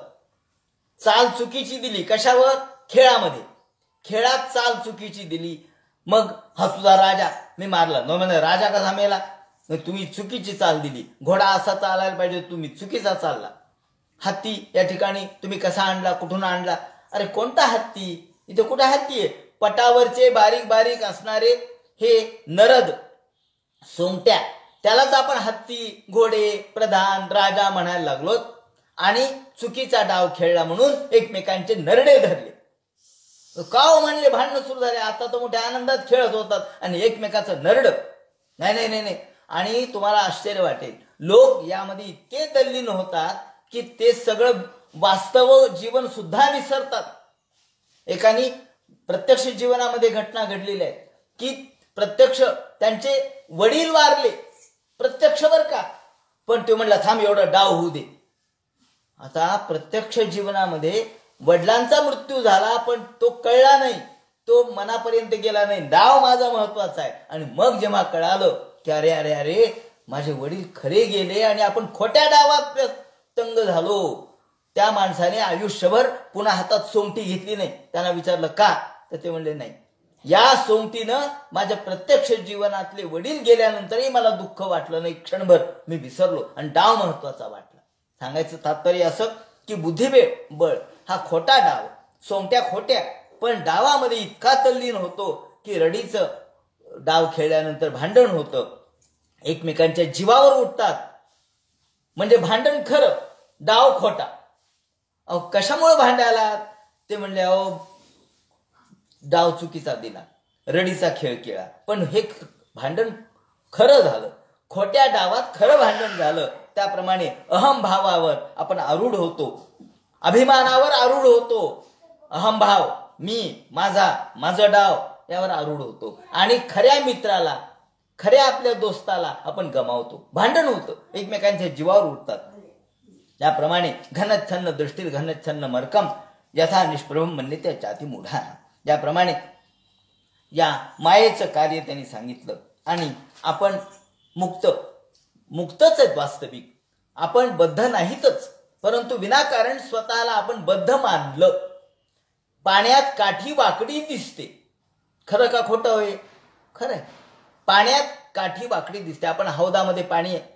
A: चाल चुकीची दिली, कशावर? खेळामध्ये. खेळात चाल चुकीची दिली, मग हा तुझा राजा, मी मारला. न म्हणजे राजा कसा मेला? तुम्ही चुकीची चाल दिली. घोडा असा चालायला पाहिजे, तुम्ही चुकीचा चालला. हत्ती या ठिकाणी तुम्ही कसा आणला, कुठून आणला? अरे कोणता हत्ती? इथे कुठे हत्ती आहे? पटावरचे बारीक बारीक असणारे हे नरद सोंगट्या, त्यालाच आपण हत्ती, घोडे, प्रधान, राजा म्हणायला लागलो. आणि चुकीचा डाव खेळला म्हणून एकमेकांचे नरडे धरले. का हो म्हणले, भांडणं सुरू झाले. आता तो मोठ्या आनंदात खेळत होतात आणि एकमेकाचं नरड. नाही नाही नाही नाही. आणि तुम्हाला आश्चर्य वाटेल, लोक यामध्ये इतके तल्लीन होतात की ते सगळं वास्तव जीवन सुद्धा विसरतात. एकाने प्रत्यक्ष जीवनामध्ये घटना घडलेल्या आहेत की प्रत्यक्ष त्यांचे वडील वारले, प्रत्यक्ष बर का, पण ते म्हणला थांब एवढा डाव होऊ दे. आता प्रत्यक्ष जीवनामध्ये वडिलांचा मृत्यू झाला पण तो कळला नाही, तो मनापर्यंत गेला नाही, डाव माझा महत्वाचा आहे. आणि मग जेव्हा कळालं की अरे अरे अरे माझे वडील खरे गेले आणि आपण खोट्या डावात तंग झालो, त्या माणसाने आयुष्यभर पुन्हा हातात सोंगटी घेतली नाही. त्यांना विचारलं का, तर ते म्हणले नाही, या सोंगटीनं माझ्या प्रत्यक्ष जीवनातले वडील गेल्यानंतरही मला दुःख वाटलं नाही, क्षणभर मी विसरलो आणि डाव महत्वाचा वाटला. सांगायचं तात्पर्य असं की बुद्धिबळ हा खोटा डाव, सोंगट्या खोट्या, पण डावामध्ये इतका तल्लीन होतो की रडीचं डाव खेळल्यानंतर भांडण होतं, एकमेकांच्या जीवावर उठतात. म्हणजे भांडण खरं, डाव खोटा. अहो कशामुळे भांडायला, ते म्हणले अहो डाव चुकीचा दिला, रडीचा खेळ केला. पण हे भांडण खरं झालं, खोट्या डावात खरं भांडण झालं. त्याप्रमाणे अहमभावावर आपण आरूढ होतो, अभिमानावर आरूढ होतो. अहमभाव, मी, माझं डाव यावर आरूढ होतो आणि खऱ्या मित्राला, खऱ्या आपल्या दोस्ताला आपण गमावतो. भांडण होतं, एकमेकांच्या जीवावर उठतात. त्याप्रमाणे घनच्छन्न दृष्टीर घनच्छन्न मर्कम यथा निष्प्रभम म्हणले त्या जाती मुढा. ज्याप्रमाणे या मायेचं कार्य त्यांनी सांगितलं. आणि आपण मुक्तच आहेत वास्तविक, आपण बद्ध नाहीतच, परंतु विनाकारण स्वतःला आपण बद्ध मानलं. पाण्यात काठी वाकडी दिसते, खरं का खोटं होय? खरंय, पाण्यात काठी वाकडी दिसते. आपण हौदामध्ये पाणी आहे,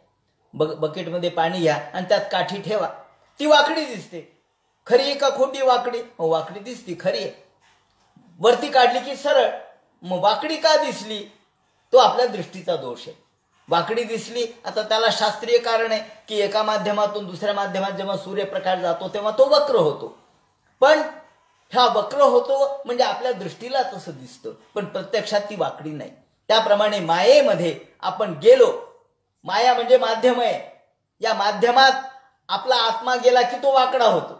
A: बकेटमध्ये पाणी घ्या आणि त्यात काठी ठेवा, ती वाकडी दिसते. खरी आहे का खोटी वाकडी? वाकडी दिसती, खरी आहे. वरती काढली की सरळ, मग वाकडी का दिसली? तो आपल्या दृष्टीचा दोष आहे. वाकडी दिसली, आता त्याला शास्त्रीय कारण आहे की एका माध्यमातून दुसऱ्या माध्यमात जेव्हा सूर्यप्रकाश जातो तेव्हा तो वक्र होतो. पण हा वक्र होतो म्हणजे आपल्या दृष्टीला तसं दिसतं, पण प्रत्यक्षात ती वाकडी नाही. त्याप्रमाणे मायेमध्ये आपण गेलो, माया म्हणजे माध्यम आहे, या माध्यमात आपला आत्मा गेला की तो वाकडा होतो.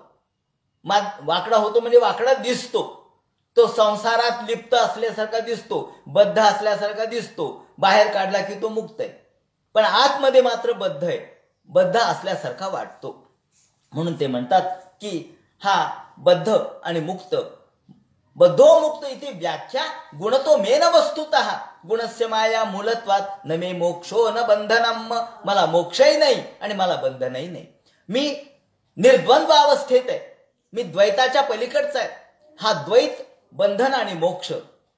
A: वाकडा होतो म्हणजे वाकडा दिसतो, तो संसारात लिप्त असल्यासारखा दिसतो, बद्ध असल्यासारखा दिसतो. बाहेर काढला की तो मुक्त आहे, पण आतमध्ये मात्र बद्ध आहे, बद्ध असल्यासारखा वाटतो. म्हणून ते म्हणतात की हा बद्ध आणि मुक्त, बद्धो मुक्त इथे व्याख्या गुणतो मेन वस्तुतः गुणस्य माया मूलत्वात न मे मोक्षो न बंधनम. मला मोक्षही नाही आणि मला बंधनही नाही, मी निर्द्वंद्व अवस्थेत आहे, मी द्वैताच्या पलीकडचा आहे. हा द्वैत, बंधन आणि मोक्ष,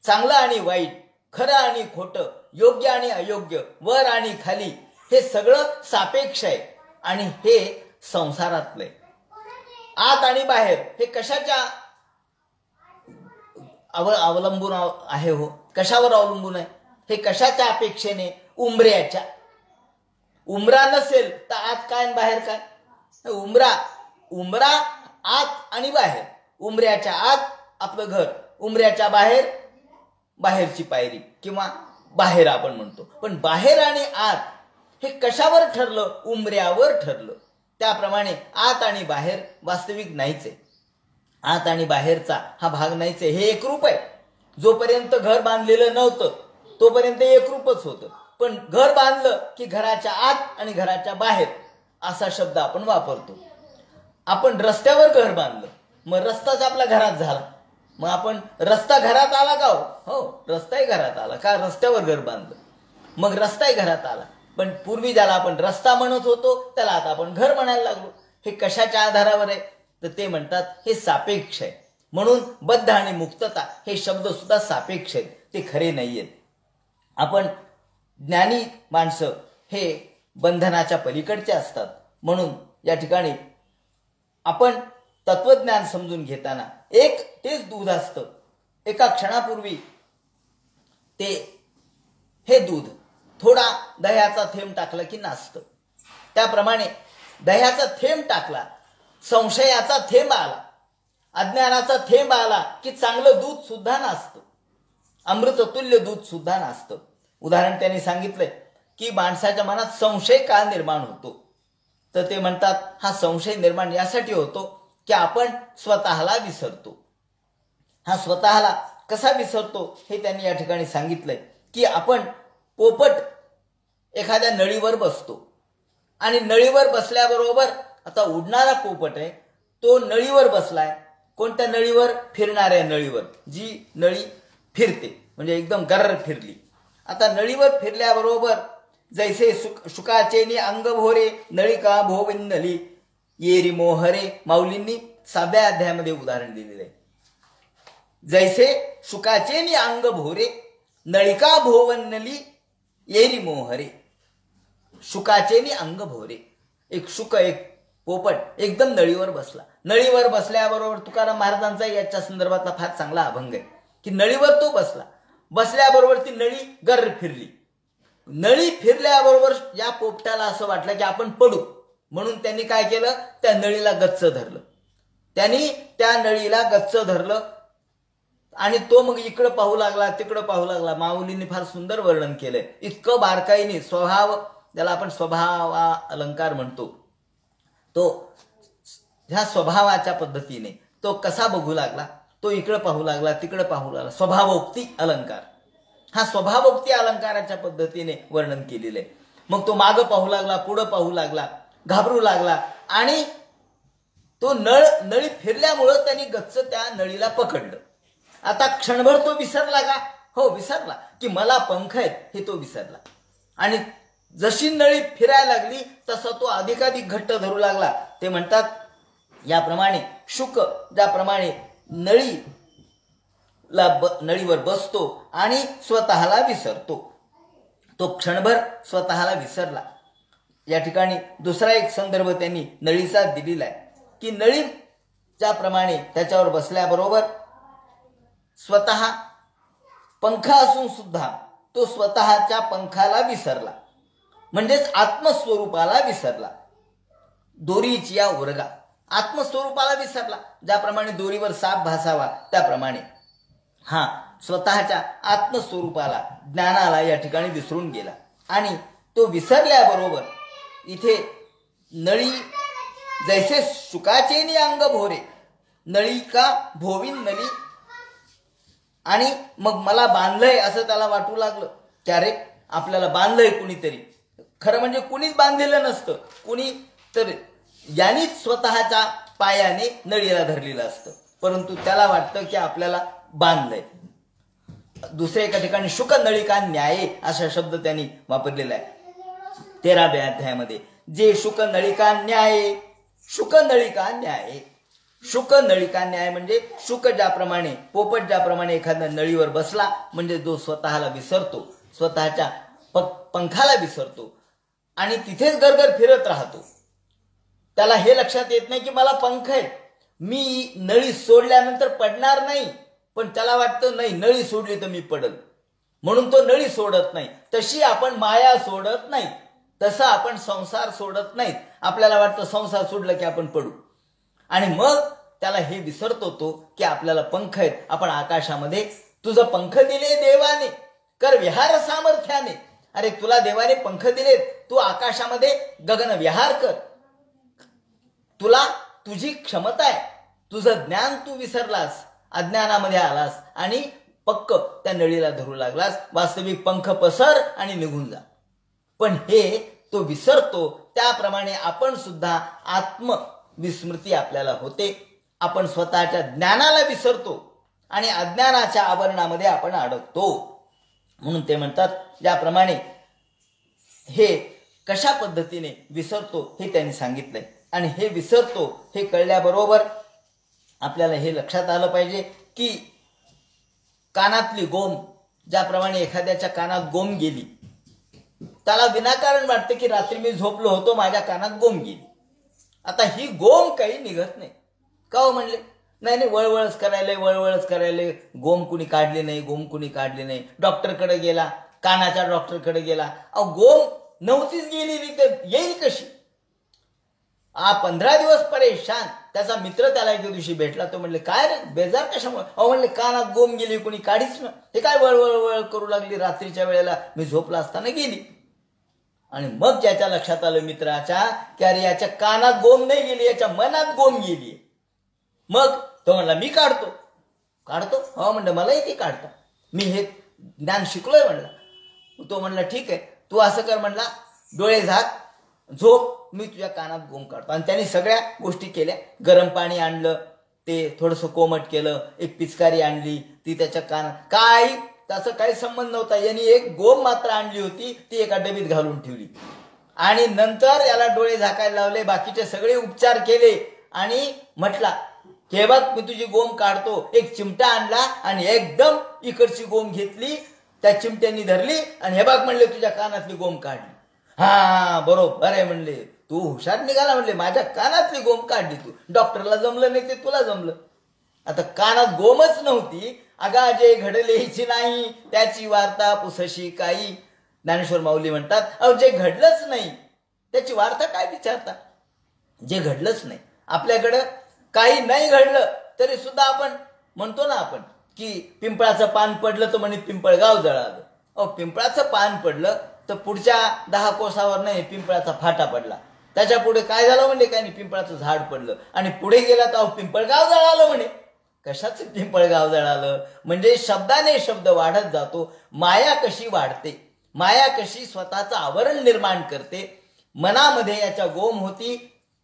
A: चांगलं आणि वाईट, खरं आणि खोटं, योग्य आणि अयोग्य, वर आणि खाली, हे सगळं सापेक्ष आहे. आणि हे संसारातलं आहे. आत आणि बाहेर हे कशाच्या अवलंबून आहे? हो, कशावर अवलंबून आहे? हे कशाच्या अपेक्षेने? उंबऱ्याच्या. उमरा नसेल तर आत काय आणि बाहेर काय? उमरा आत आणि बाहेर. उमऱ्याच्या आत आपलं घर, उमऱ्याच्या बाहेर बाहेरची पायरी किंवा बाहेर आपण म्हणतो. पण बाहेर आणि आत हे कशावर ठरलं? उमऱ्यावर ठरलं. त्याप्रमाणे आत आणि बाहेर वास्तविक नाहीच आहे. आत आणि बाहेरचा हा भाग नाहीच आहे, हे एकरूप आहे. जोपर्यंत घर बांधलेलं नव्हतं तोपर्यंत एकरूपच होतं, पण घर बांधलं की घराच्या आत आणि घराच्या बाहेर असा शब्द आपण वापरतो. आपण रस्त्यावर घर बांधलं, मग रस्ताच आपल्या घरात झाला, मग आपण रस्ता घरात आला का? हो, रस्ताही घरात आला का? रस्त्यावर घर बांधलं, मग रस्ताही घरात आला. पण पूर्वी ज्याला आपण रस्ता म्हणत होतो त्याला आता आपण घर म्हणायला लागलो. हे कशाच्या आधारावर आहे? तर ते म्हणतात हे सापेक्ष आहे. म्हणून बद्ध आणि मुक्तता हे शब्द सुद्धा सापेक्ष आहेत, ते खरे नाही आहेत. आपण ज्ञानी माणसं हे बंधनाच्या पलीकडचे असतात. म्हणून या ठिकाणी आपण तत्वज्ञान समजून घेताना तेच दूध असतं. एका क्षणापूर्वी हे दूध थोडा दह्याचा थेंब टाकला की नासतं. त्याप्रमाणे दह्याचा थेंब टाकला, संशयाचा थेंब आला, अज्ञानाचा थेंब आला की चांगलं दूध सुद्धा नासतं, अमृततुल्य दूध सुद्धा नासतं. उदाहरण त्यांनी सांगितलंय की माणसाच्या मनात संशय का निर्माण होतो? तर ते म्हणतात हा संशय निर्माण यासाठी होतो की आपण स्वतःला विसरतो. हा स्वतःला कसा विसरतो हे त्यांनी या ठिकाणी सांगितलंय की आपण पोपट एखाद्या नळीवर बसतो आणि नळीवर बसल्याबरोबर आता उडणारा पोपट आहे, तो नळीवर बसलाय, कोणत्या नळीवर? फिरणाऱ्या नळीवर. जी नळी फिरते म्हणजे एकदम गर्र फिरली. आता नळीवर फिरल्याबरोबर जैसे शुकाचेनी अंग भोरे नळिका भोविंदली येरी मोहरे. माऊलींनी 6व्या अध्यायामध्ये उदाहरण दिलेलं आहे. जैसे शुकाचेनी अंग भोरे नळिका भोवन्नली येरी मोहरे. शुकाचेनी अंग भोरे. एक शुक, एक पोपट एकदम नळीवर बसला. नळीवर बसल्याबरोबर तुकाराम महाराजांचा याच्या संदर्भातला फार चांगला अभंग आहे की नळीवर तो बसला. बसल्याबरोबर ती नळी गर्र फिरली. नळी फिरल्याबरोबर या पोपटाला असं वाटलं की आपण पडू, म्हणून त्यांनी काय केलं? त्या नळीला गच्च धरलं. त्यांनी त्या नळीला गच्च धरलं आणि तो मग इकडं पाहू लागला, तिकडं पाहू लागला. माऊलींनी फार सुंदर वर्णन केलंय. इतकं बारकाईने स्वभाव, ज्याला आपण स्वभाव अलंकार म्हणतो, तो ह्या स्वभावाच्या पद्धतीने तो कसा बघू लागला. तो इकडं पाहू लागला, तिकडं पाहू लागला. स्वभावोक्ती अलंकार, हा स्वभावोक्ती अलंकाराच्या पद्धतीने वर्णन केलेलं आहे. मग तो मागं पाहू लागला, पुढं पाहू लागला, घाबरू लागला आणि तो नळी फिरल्यामुळं त्यांनी गच्च त्या नळीला पकडलं. आता क्षणभर तो विसरला का? हो विसरला, की मला पंख आहेत हे तो विसरला. आणि जशी नळी फिरायला लागली तसा तो अधिकाधिक घट्ट धरू लागला. ते म्हणतात याप्रमाणे शुक ज्याप्रमाणे नळीवर बसतो आणि स्वतःला विसरतो, तो क्षणभर स्वतःला विसरला. या ठिकाणी दुसरा एक संदर्भ त्यांनी नळीचा दिलेला आहे की नळी ज्याप्रमाणे त्याच्यावर बसल्याबरोबर स्वतः पंख असून सुद्धा तो स्वतःच्या पंखाला विसरला, म्हणजेच आत्मस्वरूपाला विसरला. दोरीची या उरगा, आत्मस्वरूपाला विसरला. ज्याप्रमाणे दोरीवर साप भासावा त्याप्रमाणे हा स्वतःच्या आत्मस्वरूपाला, ज्ञानाला या ठिकाणी विसरून गेला. आणि तो विसरल्याबरोबर इथे नळी जैसे शुकाचेनी अंग भोरे नळिका भोवीन नली. आणि मग मला बांधलंय असं त्याला वाटू लागलं की अरे आपल्याला बांधलंय कुणीतरी. खरं म्हणजे कुणीच बांधलेलं नसतं, कुणी तर यानीच स्वतःच्या पायाने नळीला धरलेलं असतं, परंतु त्याला वाटतं की आपल्याला बांधलंय. दुसऱ्या एका ठिकाणी शुक नळिका न्याय असा शब्द त्यांनी वापरलेला आहे 13व्या अध्यायामध्ये. जे शुक नळिका न्याय, शुक नळिका न्याय. शुक नळिका न्याय म्हणजे शुक ज्याप्रमाणे, पोपट ज्याप्रमाणे एखाद्या नळीवर बसला म्हणजे जो स्वतःला विसरतो, स्वतःच्या पंखाला विसरतो आणि तिथेच गरगर फिरत राहतो. त्याला हे लक्षात येत नाही की मला पंख आहे, मी नळी सोडल्यानंतर पडणार नाही, पण त्याला वाटतं नाही नळी सोडली तर मी पडल, म्हणून तो नळी सोडत नाही. तशी आपण माया सोडत नाही, तसं आपण संसार सोडत नाहीत. आपल्याला वाटतं संसार सोडलं की आपण पडू, आणि मग त्याला हे विसरतो तो की आपल्याला पंख आहेत. आपण आकाशामध्ये तुझं पंख दिले देवाने कर विहार सामर्थ्याने. अरे तुला देवाने पंख दिलेत, तू आकाशामध्ये गगन विहार कर. तुला तुझी क्षमता आहे, तुझं ज्ञान तू विसरलास, अज्ञानामध्ये आलास आणि पक्क त्या नळीला धरू लागलास. वास्तविक पंख पसर आणि निघून जा. पण हे तो विसरतो. त्याप्रमाणे आपण सुद्धा आत्मविस्मृती आपल्याला होते. आपण स्वतःच्या ज्ञानाला विसरतो आणि अज्ञानाच्या आवरणामध्ये आपण अडकतो. म्हणून ते म्हणतात ज्याप्रमाणे हे कशा पद्धतीने विसरतो हे त्यांनी सांगितलंय. आणि हे विसरतो हे कळल्याबरोबर आपल्याला हे लक्षात आलं पाहिजे की कानातली गोम, ज्याप्रमाणे एखाद्याच्या कानात गोम गेली, त्याला विनाकारण वाटतं की रात्री मी झोपलो होतो, माझ्या कानात गोम गेली. आता ही गोम काही निघत नाही. का हो म्हणले? नाही वळवळच करायला, गोम कुणी काढली नाही, गोम कुणी काढली नाही. डॉक्टरकडे गेला, कानाच्या डॉक्टरकडे गेला, अहो गोम नव्हतीच गेलेली तर येईल कशी? 15 दिवस परेशान. त्याचा मित्र त्याला एके दिवशी भेटला. तो म्हणले काय रे बेजार कशामुळे? अहो म्हणले कानात गोम गेली, कोणी काढीच ना, हे काय वळवळ करू लागली, रात्रीच्या वेळेला मी झोपला असताना गेली. आणि मग ज्याच्या लक्षात आलं मित्राच्या की अरे याच्या कानात गोम नाही गेली, याच्या मनात गोम गेली. मग तो म्हणला मी काढतो. हो म्हणलं मलाही ते काढता, मी हे ज्ञान शिकलोय म्हणला. तो म्हणला ठीक आहे, तू असं कर म्हणला, डोळे झाक, झोप, मी तुझ्या कानात गोम काढतो. आणि त्यांनी सगळ्या गोष्टी केल्या. गरम पाणी आणलं, ते थोडंसं कोमट केलं, एक पिचकारी आणली, ती त्याच्या काही त्याचा काही संबंध नव्हता. यांनी एक गोम मात्र आणली होती, ती एका डबीत घालून ठेवली आणि नंतर याला डोळे झाकायला लावले, बाकीचे सगळे उपचार केले आणि म्हटला हे बघ मी तुझी गोम काढतो. एक चिमटा आणला आणि एकदम इकडची गोम घेतली, त्या चिमट्यांनी धरली आणि हे बघ म्हणले तुझ्या कानातली गोम काढली. हा बरोबर आहे म्हणले, तू हुशार निघाला म्हणले, माझ्या कानातली गोम काढली तू. डॉक्टरला जमलं नाही ते तुला जमलं. आता कानात गोमच नव्हती. अगा जे घडलेची नाही त्याची वार्ता पुसशी काही. ज्ञानेश्वर माऊली म्हणतात अहो जे घडलंच नाही त्याची वार्ता काय विचारता. जे घडलंच नाही, आपल्याकडं काही नाही घडलं तरी सुद्धा आपण म्हणतो ना आपण की पिंपळाचं पान पडलं तर म्हणे पिंपळगाव जळालं. अहो पिंपळाचं पान पडलं तर पुढच्या 10 कोसावर नाही पिंपळाचा फाटा पडला. त्याच्या पुढे काय झालं म्हणजे काय नाही पिंपळाचं झाड पडलं आणि पुढे गेला तर पिंपळगाव जळालं म्हणे. कशाचं पिंपळगाव जळालं म्हणजे शब्दाने शब्द वाढत जातो. माया कशी वाढते, माया कशी स्वतःचं आवरण निर्माण करते. मनामध्ये याच्या गोम होती,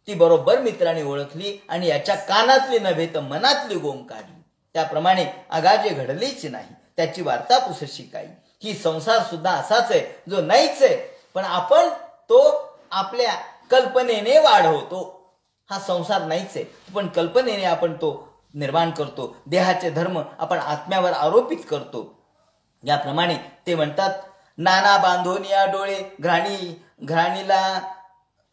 A: ती बरोबर मित्राने ओळखली आणि याच्या कानातली नव्हे तर मनातली गोम काढली. त्याप्रमाणे अगाजे घडलीच नाही त्याची वार्ता पुसशी काही. ही संसार सुद्धा असाच आहे जो नाहीच आहे, पण आपण तो आपल्या कल्पनेने वाढवतो. हा संसार नाहीच आहे पण कल्पनेने आपण तो निर्माण करतो. देहाचे धर्म आपण आत्म्यावर आरोपित करतो. याप्रमाणे ते म्हणतात नाना बांधोनिया डोळे घराणीला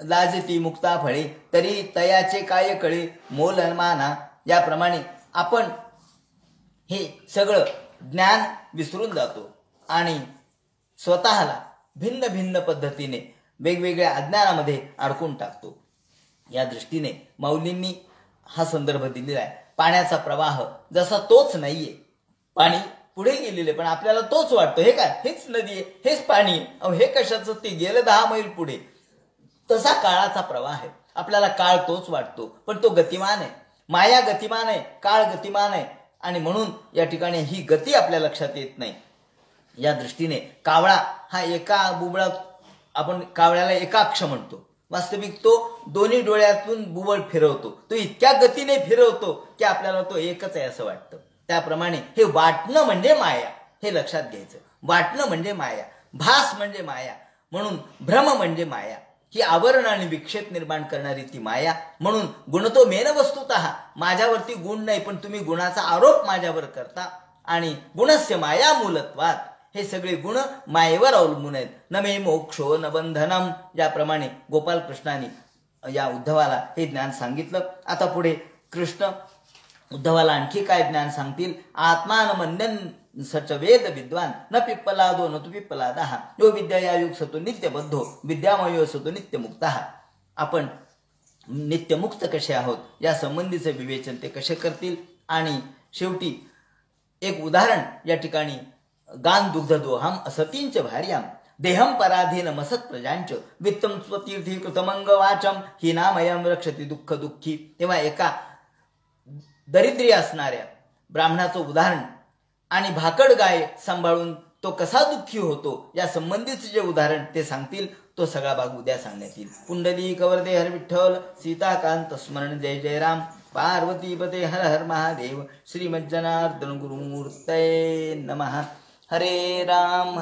A: लाजती मुक्ता फळे तरी तयाचे काय कळे मोल माना. याप्रमाणे आपण हे सगळं ज्ञान विसरून जातो आणि स्वतःला भिन्न भिन्न पद्धतीने वेगवेगळ्या अज्ञानामध्ये अडकून टाकतो. या दृष्टीने माऊलींनी हा संदर्भ दिलेला आहे. पाण्याचा प्रवाह जसा तोच नाहीये, पाणी पुढे गेलेले पण आपल्याला तोच वाटतो. हे काय हेच नदी आहे, हेच पाणी आहे, अहो हे कशाचं, ते गेलं 10 मैल पुढे. तसा काळाचा प्रवाह आहे. आपल्याला काळ तोच वाटतो पण तो गतिमान आहे. माया गतिमान आहे, काळ गतिमान आहे आणि म्हणून या ठिकाणी ही गती आपल्या लक्षात येत नाही. या दृष्टीने कावळा हा एका बुबळात, आपण कावळ्याला एकाक्ष म्हणतो, वास्तविक तो दोन्ही डोळ्यातून बुबळ फिरवतो. तो इतक्या गतीने फिरवतो की आपल्याला तो एकच आहे असं वाटतं. त्याप्रमाणे हे वाटणं म्हणजे माया, हे लक्षात घ्यायचं. वाटणं म्हणजे माया, भास म्हणजे माया, म्हणून भ्रम म्हणजे माया. ही आवरण आणि विक्षेप निर्माण करणारी ती माया. म्हणून गुणतो मेन वस्तुतः, माझ्यावरती गुण नाही पण तुम्ही गुणाचा आरोप माझ्यावर करता. आणि गुणस्य माया मूलत्वात, हे सगळे गुण मायेवर अवलंबून आहेत. न मे मोक्षो न बंधनम, ज्याप्रमाणे गोपाल कृष्णाने या उद्धवाला हे ज्ञान सांगितलं. आता पुढे कृष्ण उद्धवाला आणखी काय ज्ञान सांगतील. आत्मान मन्यन सच वेद विद्वान न पिप्पलादो न तु पिप्पलादः यो विद्यायुग सतो नित्यबद्धो विद्यामयो सतो नित्यमुक्तः. आपण नित्यमुक्त कसे आहोत या संबंधीचे विवेचन ते कसे करतील. आणि शेवटी एक उदाहरण या ठिकाणी गान दुग्धदोहम असतींच भार्याम देहम पराधीन मसत प्रजांच वित्तम स्वतीर्थी कृतमंग वाचम ही नामयम रक्षती दुःख दुःखी. तेव्हा एका दरिद्री असणाऱ्या ब्राह्मणाचं उदाहरण आणि भाकड गाय सांभाळून तो कसा दुःखी होतो या संबंधीचे जे उदाहरण ते सांगतील. तो सगळा भाग उद्या सांगण्यात येईल. पुंडली कवरदे हर विठ्ठल सीताकांत स्मरण जय जय राम पार्वती पते हर हर महादेव श्रीमज्जनार्दन गुरुमूर्तये नमः. हरे राम